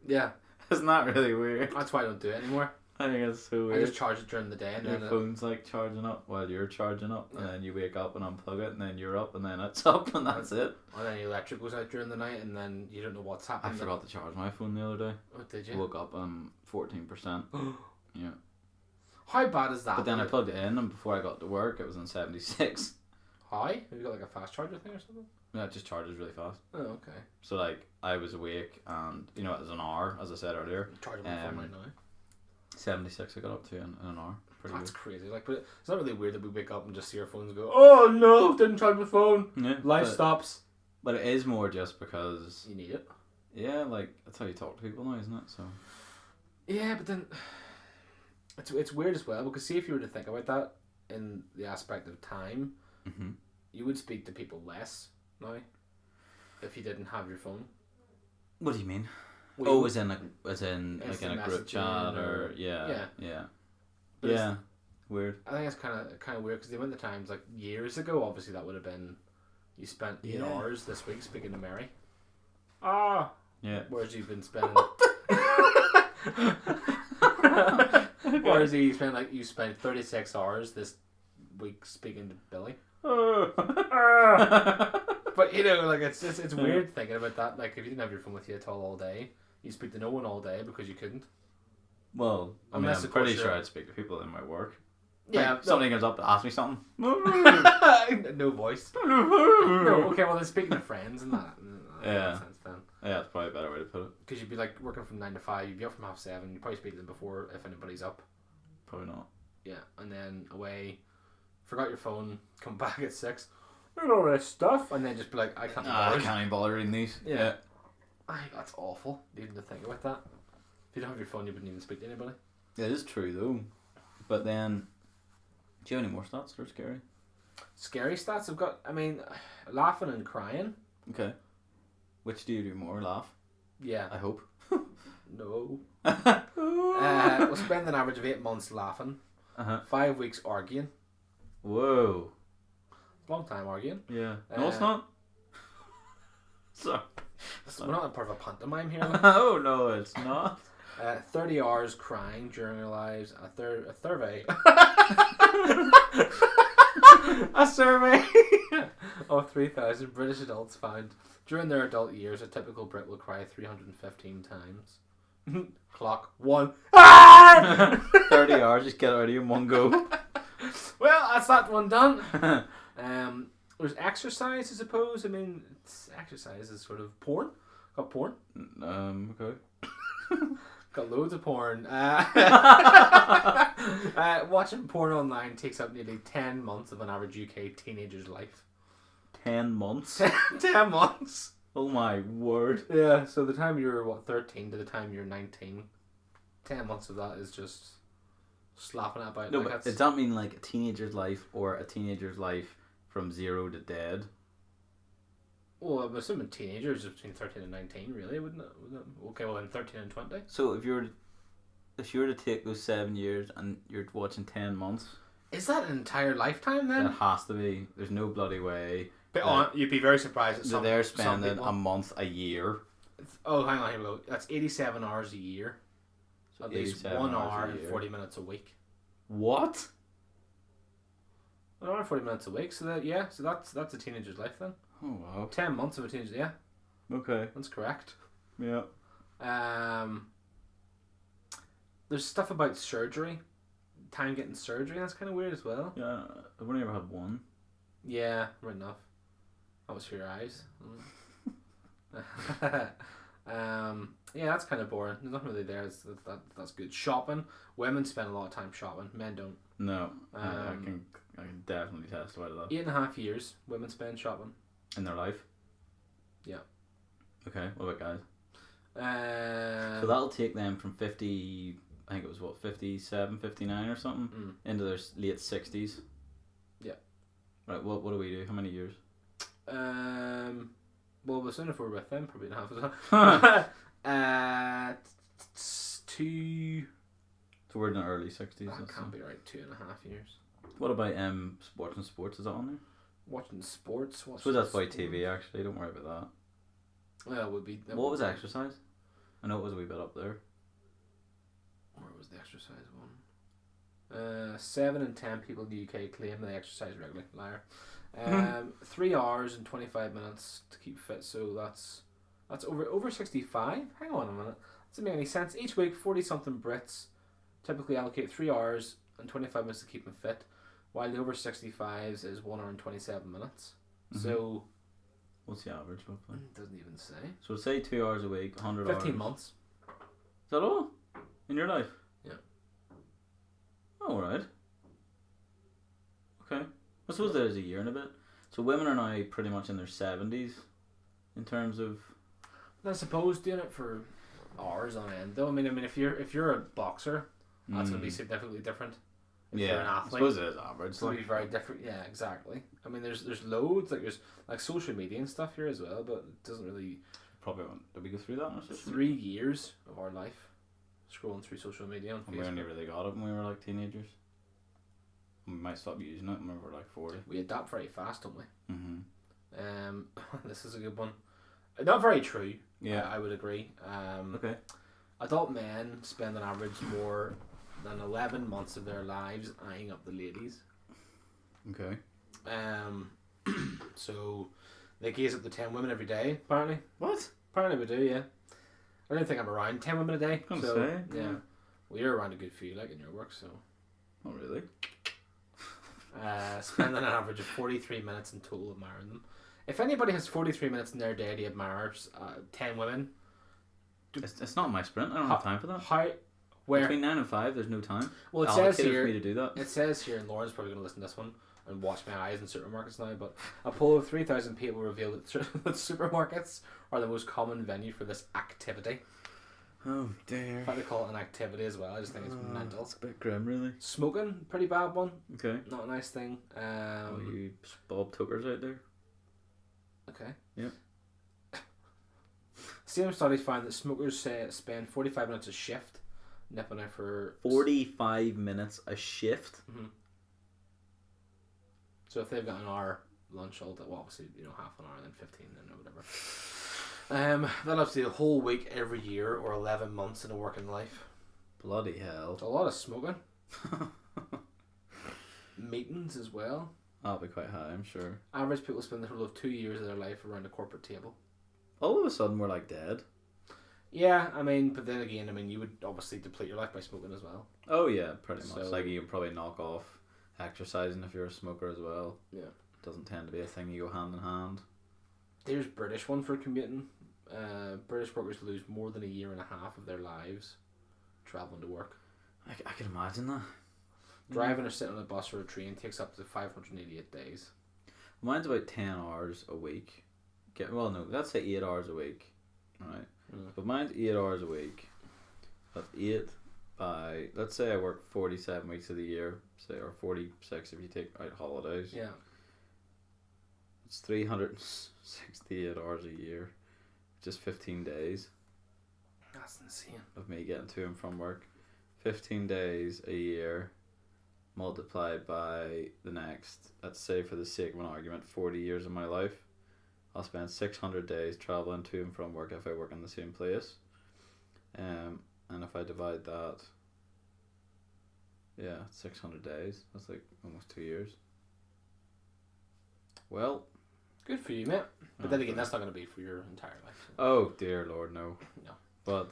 Yeah, Isn't that really weird? that's why I don't do it anymore. I think it's so I weird. just charge it during the day, and Your then phone's like charging up while you're charging up, and Yeah. then you wake up and unplug it, and then you're up, and then it's up, and that's it. and then the electric goes out during the night, and then you don't know what's I happening. forgot to charge my phone the other day. Oh, did I you? woke up 14%. Yeah. How bad is that? But then I plugged it in, and before I got to work, it was on 76. How? Have you got like a fast charger thing or something? Yeah, it just charges really fast. Oh, okay. So like, I was awake, and it was an hour, as I said earlier. Charging my phone right now. 76 I got up to in an hour. Pretty That's good. crazy. Like, but it's not really weird that we wake up and just see our phones and go, "Oh no, didn't charge my phone. Yeah, Life but, stops." but it is more just because, You need it. yeah, like, that's how you talk to people now, isn't it? So. Yeah, but then it's weird as well because see if you were to think about that in the aspect of time, Mm-hmm. you would speak to people less now if you didn't have your phone. What do you mean? Well, you As in like in Instant a group chat messaging or or- yeah. But it's- Weird. I think it's kind of weird because the amount of times like years ago, obviously that would have been you spent 8 Yeah. hours this week speaking to Mary. Ah. Yeah. Whereas you've been spending. Whereas you spent 36 hours this week speaking to Billy. But like it's weird thinking about that. Like if you didn't have your phone with you at all day, you speak to no one all day because you couldn't. Well, Unless, I'm of course, pretty sure you're- I'd speak to people in my work. Yeah, Like, somebody comes up to ask me something. no voice. No, okay, well then speaking to friends and that. Yeah. Makes sense then. Yeah, that's probably a better way to put it. Because you'd be like working from 9 to 5, you'd be up from 7:30, you'd probably speak to them before if anybody's up. Probably not. Yeah, and then away, forgot your phone, come back at 6, look at all this stuff, and then just be like, I can't be I bothered. can't even bother reading these. Yeah. That's awful, even to think about that. If you don't have your phone, you wouldn't even speak to anybody. It is true though. But then, do you have any more stats that are scary? Scary stats I've got, laughing and crying. Okay. Which do you do more? Laugh? Yeah. I hope. No. We'll spend an average of 8 months laughing, 5 weeks arguing. Whoa. Long time arguing. Yeah. No, it's not. Sorry. We're not in part of a pantomime here. Oh no, it's not. 30 hours crying during our lives. A survey. A survey of 3,000 British adults found during their adult years a typical Brit will cry 315 times. Clock 1. 30 hours, just get it out of you in one go. Well, that's that one done. There's exercise, I suppose. Exercise is sort of porn. Got porn. Okay. Got loads of porn. Watching porn online takes up nearly 10 months of an average UK teenager's life. 10 months? 10 months? Oh my word. Yeah, so the time you're, 13 to the time you're 19, 10 months of that is just slapping it about. No, like but does that mean like a teenager's life or a teenager's life from 0 to dead? Well, I'm assuming teenagers are between 13 and 19, really, wouldn't it? Okay, well, in 13 and 20. So if you were to take those 7 years and you're watching 10 months, Is that an entire lifetime then? it has to be. There's no bloody way. But you'd be very surprised at some. They're some spending people. a month a year. Oh, hang on, here we go. That's 87 hours a year. So At least 87 1 hours hour a and year. 40 minutes a week. What? 1 hour and 40 minutes a week. So that's a teenager's life then. Oh wow. 10 months of a teenager. Yeah, Okay. that's correct. Yeah. There's stuff about surgery. Time getting surgery. That's kind of weird as well. Yeah. I've only ever had one. Yeah, right enough. That was for your eyes. Yeah, that's kind of boring. There's nothing really there. That's good. Shopping. Women spend a lot of time shopping. Men don't. No. I can definitely testify to that. 8.5 years women spend shopping. In their life. Yeah. Okay. What about guys? So So that'll take them from 50. I think it was 57, 59 or something into their late 60s. Yeah. Right. What do we do? How many years? Well, as soon if we're with them, probably in half as well. 2. So we're in the early 60s. That can't be right. 2.5 years. What about sports and sports? Is that on there? Watching sports. I suppose that's by TV actually. Don't worry about that. Well, it would be. What was exercise? I know it was a wee bit up there. Where was the exercise one? 7 in 10 people in the UK claim they exercise regularly. Liar. 3 hours and 25 minutes to keep fit. So that's over 65. Hang on a minute. Doesn't make any sense. Each week, 40 something Brits typically allocate 3 hours and 25 minutes to keep them fit, while the over 65s is 1 hour and 27 minutes. So what's the average roughly? Doesn't even say. So say 2 hours a week, 100 hours. 15 months. Is that all? In your life? Yeah. Oh, right. Okay. I suppose there's a year and a bit. So women are now pretty much in their 70s in terms of... I suppose doing it for hours on end though. I mean if you're a boxer, that's gonna be significantly different. If you're an athlete, I suppose it is average. It's gonna be very different. Yeah, exactly. I mean there's loads, like there's like social media and stuff here as well, but it doesn't really Probably won't. Did we go through that on our social 3 years of our life scrolling through social media on And Facebook. we only really got it when we were like teenagers. We might stop using it when we're like 40. We adapt very fast, don't we? Mm-hmm. This is a good one. Not very true. Yeah. I would agree. Okay. Adult men spend on average more than 11 months of their lives eyeing up the ladies. Okay. So they gaze at the 10 women every day, apparently. What? Apparently we do, yeah. I don't think I'm around 10 women a day. Can't So, say. yeah. Well, you're around a good few, like, in your work, so. Not really. Spend an average of 43 minutes in total admiring them. If anybody has 43 minutes in their day to admire 10 women... It's not my sprint. I don't have time for that. How... Where? Between 9 and 5, there's no time. Well, it Allocated says here... for me to do that. It says here, and Lauren's probably going to listen to this one and watch my eyes in supermarkets now, but a poll of 3,000 people revealed that supermarkets are the most common venue for this activity. Oh dear. In fact, they call it an activity as well. I just think it's mental. It's a bit grim, really. Smoking, pretty bad one. Okay. Not a nice thing. You Bob Tokers out there? Okay. Yep. Same studies found that smokers spend 45 minutes a shift nipping out for 45 minutes a shift? Mm-hmm. So if they've got an hour lunch all day, well, obviously, half an hour, then 15, then or whatever. That'll have to be a whole week every year or 11 months in a working life. Bloody hell. It's a lot of smoking. Meetings as well. That'll be quite high, I'm sure. Average people spend the whole of 2 years of their life around a corporate table. All of a sudden, we're like dead. Yeah, I mean, but then again, you would obviously deplete your life by smoking as well. Oh yeah, pretty much. So- Like you probably knock off exercising if you're a smoker as well. Yeah. Doesn't tend to be a thing you go hand in hand. There's British one for commuting. British workers lose more than a year and a half of their lives travelling to work. I can imagine that. Driving or sitting on a bus or a train takes up to 588 days. Mine's about 10 hours a week. Let's say 8 hours a week. Right. But mine's 8 hours a week. That's 8 by, let's say I work 47 weeks of the year, say, or 46 if you take out holidays. Yeah. It's 368 hours a year. Just 15 days That's insane. of me getting to and from work. 15 days a year multiplied by the next, let's say for the sake of an argument, 40 years of my life. I'll spend 600 days travelling to and from work if I work in the same place. And if I divide that, 600 days. That's like almost 2 years. Well, good for you, mate. But then again, that's not going to be for your entire life. So. oh dear Lord, no. No. But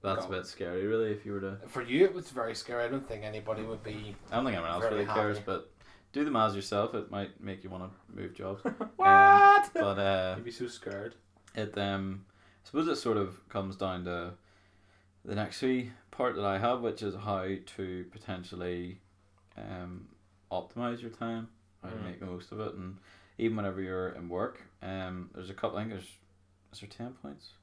that's a bit scary, really. If you were to, For you, it was very scary. I don't think anybody would be. I don't think anyone else Very really cares, happy. but do the maths yourself. It might make you want to move jobs. What? But You'd be so scared. it I suppose it sort of comes down to the next wee part that I have, which is how to potentially optimize your time, how to make the most of it, and even whenever you're in work, there's a couple. I think is there 10 points?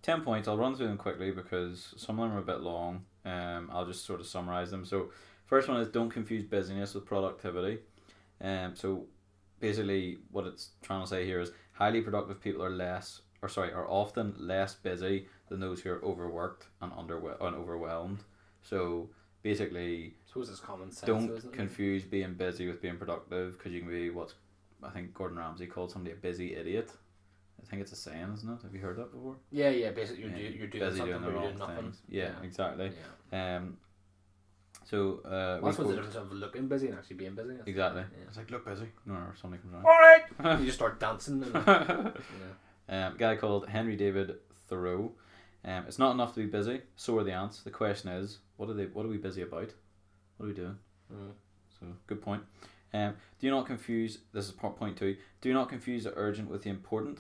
10 points. I'll run through them quickly because some of them are a bit long. I'll just sort of summarize them. So first one is don't confuse busyness with productivity. So basically what it's trying to say here is highly productive people are often less busy than those who are overworked and overwhelmed. So basically, I suppose it's common sense. don't though, isn't it? confuse being busy with being productive, because you can be what I think Gordon Ramsay called somebody a busy idiot. I think it's a saying, isn't it? Have you heard that before? Yeah. Basically, Yeah, you're doing busy something, doing the but you're wrong doing nothing. things. Yeah, exactly. Yeah. So Well, that's what's the difference of looking busy and actually being busy. Exactly. Yeah. It's like, look busy. No, or somebody comes around. Alright! You just start dancing. And, A guy called Henry David Thoreau. It's not enough to be busy. So are the ants. The question is, what are we busy about? What are we doing? So good point. Do not confuse. This is point 2. Do not confuse the urgent with the important.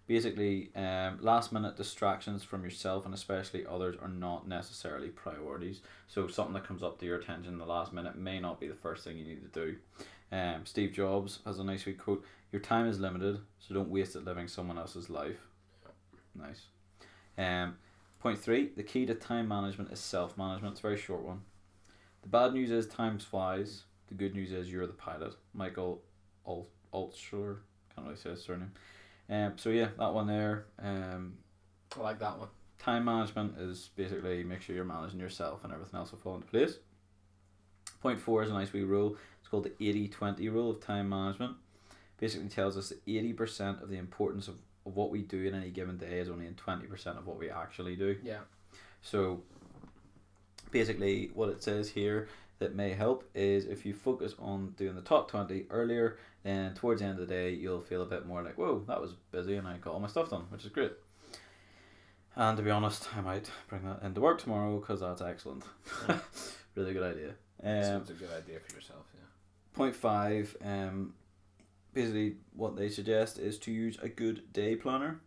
Basically, last minute distractions from yourself and especially others are not necessarily priorities. So something that comes up to your attention in the last minute may not be the first thing you need to do. Steve Jobs has a nice wee quote: "Your time is limited, so don't waste it living someone else's life." Nice. Point 3: the key to time management is self-management. It's a very short one. The bad news is time flies. The good news is you're the pilot. Michael Altschuler, can't really say his surname. So yeah, that one there. I like that one. Time management is basically make sure you're managing yourself and everything else will fall into place. Point 4 is a nice wee rule. It's called the 80-20 rule of time management. Basically tells us that 80% of the importance of what we do in any given day is only in 20% of what we actually do. Yeah. So basically what it says here that may help is if you focus on doing the top 20 earlier, then towards the end of the day you'll feel a bit more like, whoa, that was busy and I got all my stuff done, which is great. And to be honest, I might bring that into work tomorrow because that's excellent. Really good idea. Sounds a good idea for yourself, yeah. Point 5, basically what they suggest is to use a good day planner.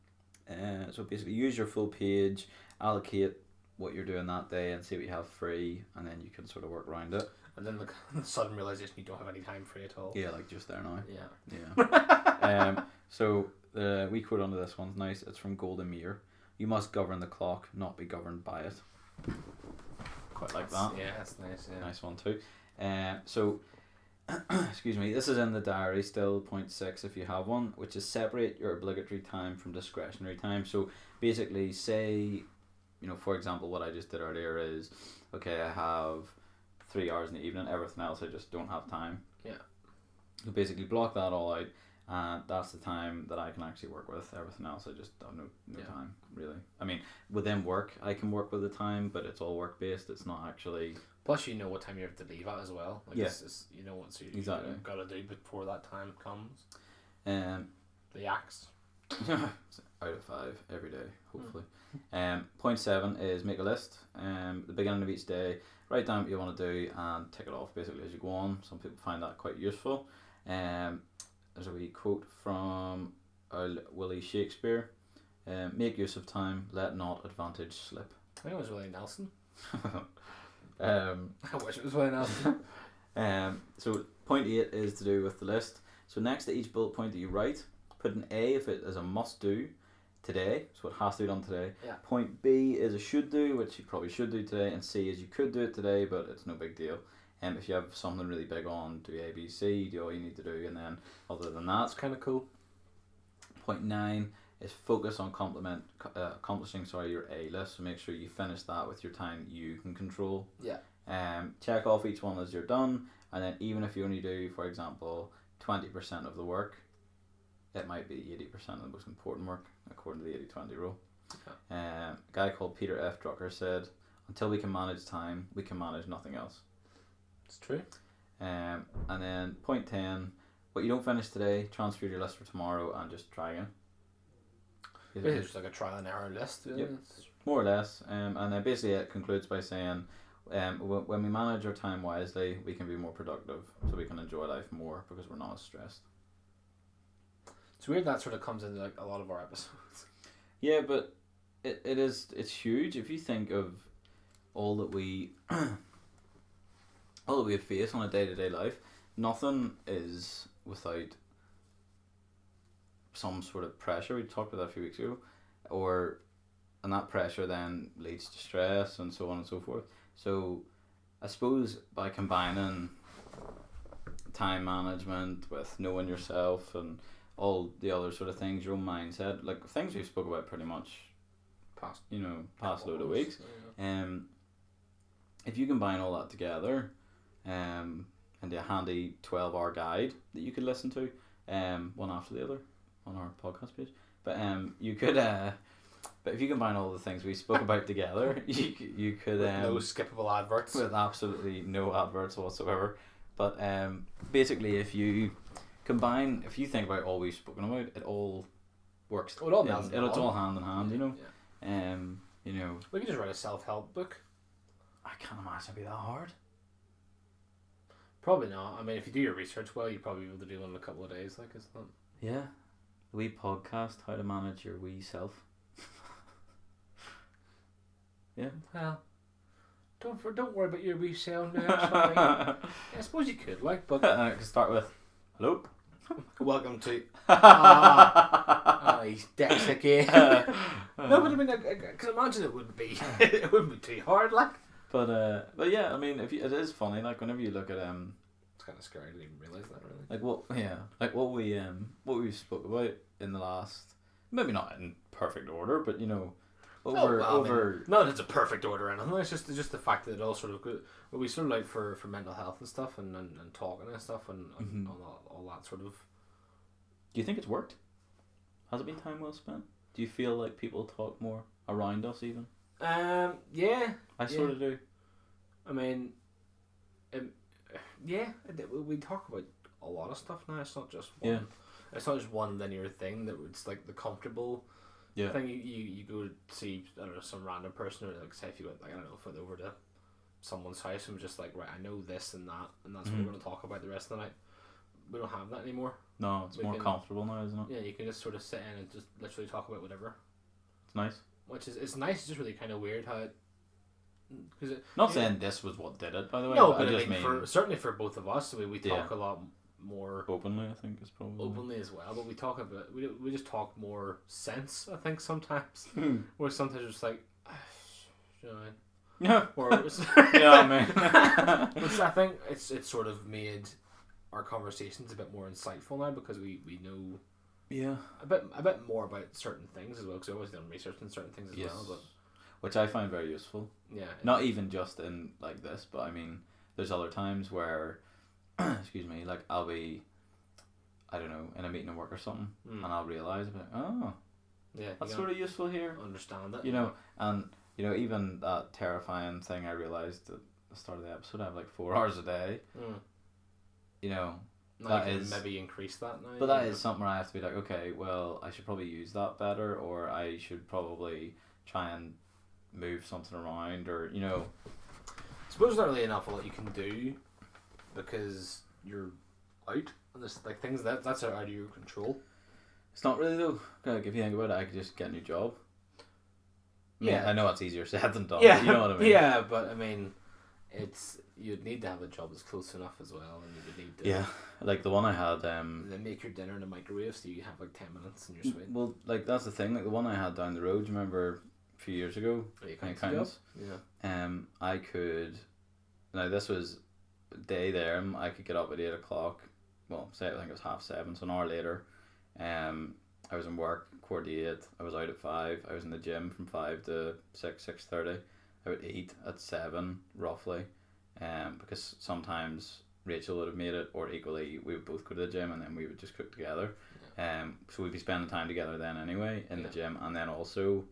So basically use your full page, allocate what you're doing that day and see what you have free, and then you can sort of work around it. And then the sudden realization you don't have any time free at all. Yeah, like just there now. Yeah. So the wee quote under this one's nice. It's from Golden Meir. You must govern the clock, not be governed by it. Quite like that. Yeah, that's nice. Yeah. Nice one too. So excuse me, this is in the diary still, point 6 if you have one, which is separate your obligatory time from discretionary time. So basically say, for example, what I just did earlier is, okay, I have 3 hours in the evening, everything else I just don't have time. Yeah. So basically block that all out, and that's the time that I can actually work with. Everything else I just have no time, really. I mean, within work I can work with the time, but it's all work based, it's not actually... Plus you know what time you have to leave at as well. Like it's you know what exactly. you've got to do before that time comes. The axe. Out of 5 every day, hopefully. Point 7 is make a list. The beginning of each day, write down what you want to do and tick it off basically as you go on. Some people find that quite useful. There's a wee quote from Willie Shakespeare. Make use of time, let not advantage slip. I think it was Willie Nelson. I wish it was Willie Nelson. So point 8 is to do with the list. So next to each bullet point that you write, put an A if it is a must do today, so it has to be done today. Yeah. Point B is a should do, which you probably should do today, and C is you could do it today, but it's no big deal. If you have something really big on, do A, B, C, do all you need to do, and then other than that, it's kind of cool. Point 9 is focus on accomplishing your A list. So make sure you finish that with your time you can control. Yeah. Check off each one as you're done, and then even if you only do, for example, 20% of the work, it might be 80% of the most important work according to the 80-20 rule. Okay. A guy called Peter F. Drucker said, "Until we can manage time, we can manage nothing else." It's true. And then point 10, what you don't finish today, transfer your list for tomorrow and just try again. It's just like a trial and error list. Yep. More or less. And then basically it concludes by saying, when we manage our time wisely, we can be more productive, so we can enjoy life more because we're not as stressed. It's weird that sort of comes into like a lot of our episodes. Yeah, but it's huge. If you think of all that we face on a day-to-day life, nothing is without some sort of pressure. We talked about that a few weeks ago, and that pressure then leads to stress and so on and so forth. So I suppose by combining time management with knowing yourself and all the other sort of things, your own mindset, like things we've spoke about pretty much past load of weeks. Yeah. If you combine all that together, into a handy 12-hour guide that you could listen to, one after the other on our podcast page, But you could but if you combine all the things we spoke about together, you could with no skippable adverts. with absolutely no adverts whatsoever. But basically, if you think about all we've spoken about, it all works. Well, it all it's all hand in hand, you know. Yeah. You know. We could just write a self-help book. I can't imagine it'd be that hard. Probably not. I mean, if you do your research well, you'd probably be able to do one in a couple of days. Like, it's not. Yeah. Wee podcast, how to manage your wee self. Yeah. Well, don't worry about your resale now. Yeah, I suppose you could, like, but I can start with, hello. welcome to. He's Dex again. No, but I mean, I can imagine it wouldn't be. It wouldn't be too hard, like. But yeah, I mean, it is funny. Like whenever you look at it's kind of scary. I didn't even realize that really. like what we spoke about in the last, maybe not in perfect order, but you know. Not it's a perfect order or anything. It's just the fact that it all sort of good. Well, we sort of like for mental health and stuff and talking and stuff and all that sort of. Do you think it's worked? Has it been time well spent? Do you feel like people talk more around us even? Yeah. I sort of do. I mean, we talk about a lot of stuff now. It's not just one. Yeah. It's not just one linear thing. That it's like the comfortable. Yeah. Thing you go to see, I don't know, some random person, or like say if you went, like, I don't know, went over to someone's house and was just like, right, I know this and that, and that's what we're going to talk about the rest of the night. We don't have that anymore. No, it's more comfortable now, isn't it? Yeah, you can just sort of sit in and just literally talk about whatever. It's nice. Which is, it's nice. It's just really kind of weird how it. Not saying this was what did it, by the way. No, but I mean, certainly for both of us, we talk a lot more openly. I think is probably openly as well, but we talk about we just talk more sense. I think sometimes, where sometimes it's just like, yeah, or yeah, man. Which I think it's sort of made our conversations a bit more insightful now because we know a bit more about certain things as well, because we've always done research on certain things as well, but which I find very useful. Yeah, not even just in like this, but I mean, there's other times where. Excuse me, like I'll be, I don't know, in a meeting at work or something, and I'll realise, that's sort of useful here. Understand that, you know, and you know, even that terrifying thing I realised at the start of the episode, I have like 4 hours a day. You know, now that is maybe increase that now. But that is something where I have to be like, okay, well, I should probably use that better, or I should probably try and move something around, or you know. I suppose there's not really an awful lot you can do. Because you're out, and there's like things that's out of your control. It's not really though. Like, if you think about it, I could just get a new job. Yeah, I know it's easier said than done. Yeah, you know what I mean. Yeah, but I mean, you'd need to have a job that's close enough as well, and you would need to. Yeah, like the one I had. Then make your dinner in a microwave, so you have like 10 minutes and you're sweet. Well, like that's the thing. Like the one I had down the road. Do you remember a few years ago? Accountants. Yeah. I could. Now this was. Day there, I could get up at 8 o'clock. Well, say I think it was 7:30, so an hour later. I was in work 8:15. I was out at 5. I was in the gym from 5 to 6:30. I would eat at 7 roughly, because sometimes Rachel would have made it, or equally we would both go to the gym and then we would just cook together. So we'd be spending time together then anyway in the gym, and then also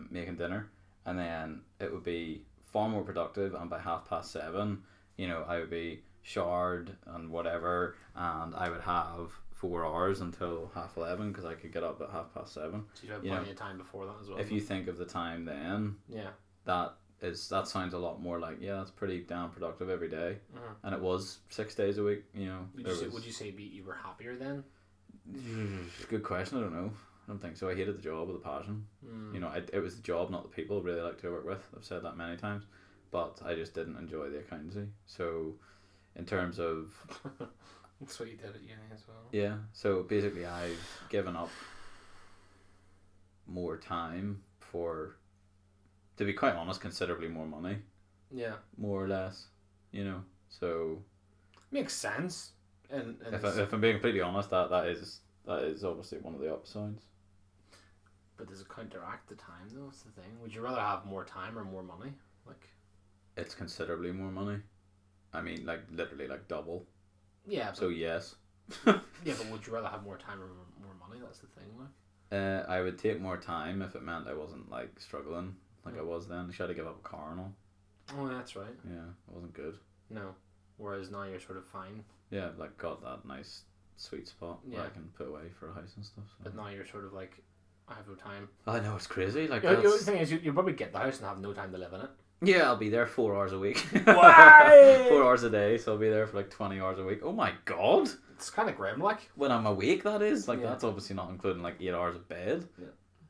making dinner, and then it would be far more productive. And by 7:30. You know, I would be showered and whatever, and I would have 4 hours until 11:30 because I could get up at 7:30. So you have plenty of time before that as well. If you think of the time then, that sounds a lot more like that's pretty damn productive every day. And it was 6 days a week. You know, would you say you were happier then? Good question. I don't know. I don't think so. I hated the job with a passion. You know, it was the job, not the people I really liked to work with. I've said that many times. But I just didn't enjoy the accountancy. So, in terms of... That's what you did at uni as well. Yeah. So, basically, I've given up more time for, to be quite honest, considerably more money. Yeah. More or less. You know? So... Makes sense. And if I'm being completely honest, that is obviously one of the upsides. But does it counteract the time, though? That's the thing. Would you rather have more time or more money? Like... It's considerably more money. I mean, like, literally, like, double. Yeah. So, yes. Yeah, but would you rather have more time or more money? That's the thing, like. I would take more time if it meant I wasn't like struggling like I was then. I had to give up a car and all. Oh, that's right. Yeah, it wasn't good. No. Whereas now you're sort of fine. Yeah, like got that nice sweet spot where I can put away for a house and stuff. So. But now you're sort of like, I have no time. I know, it's crazy. Like the thing is, you'll probably get the house and have no time to live in it. Yeah, I'll be there 4 hours a week. 4 hours a day, so I'll be there for like 20 hours a week. Oh my god! It's kind of grim, like. When I'm awake, that is. Like, that's obviously not including like 8 hours of bed. Yeah.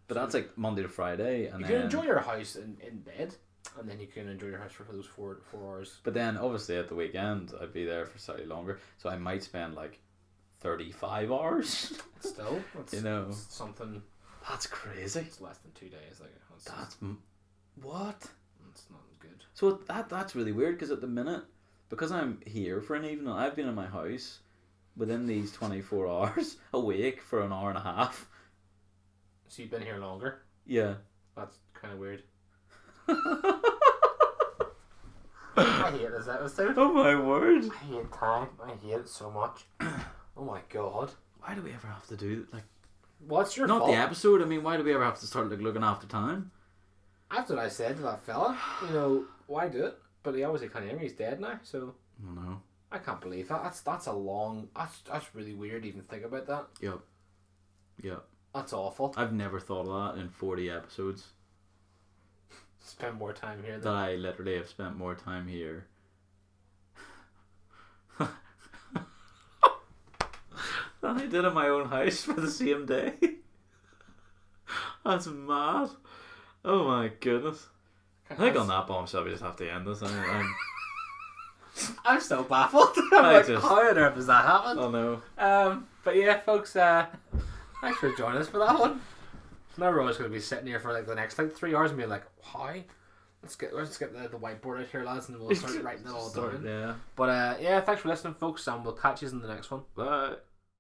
But that's like Monday to Friday. And you can enjoy your house in bed, and then you can enjoy your house for those 4 hours. But then, obviously, at the weekend, I'd be there for slightly longer. So I might spend like 35 hours. Still, you know, something. That's crazy. It's less than 2 days. Like what? It's not good. So that's really weird because at the minute, because I'm here for an evening, I've been in my house within these 24 hours awake for an hour and a half. So you've been here longer? Yeah. That's kind of weird. I hate this episode. Oh my word. I hate time. I hate it so much. Oh my god. Why do we ever have to do like? What's your not fault? The episode? I mean, why do we ever have to start like looking after time? That's what I said to that fella. You know, why do it? But he obviously can't hear me. He's dead now, so. I know. I can't believe that. That's a long. That's really weird. To even think about that. Yep. Yep. That's awful. I've never thought of that in 40 episodes. Spend more time here. That I literally have spent more time here. Than I did in my own house for the same day. That's mad. Oh my goodness. I think on that bombshell we just have to end this. I'm still baffled. How on earth does that happen? Oh no. But yeah, folks, thanks for joining us for that one. Now we're always going to be sitting here for like the next like 3 hours and be like, why? Let's get the whiteboard out here, lads, and we'll start writing it all down. Yeah. But yeah, thanks for listening, folks, and we'll catch you in the next one. Bye.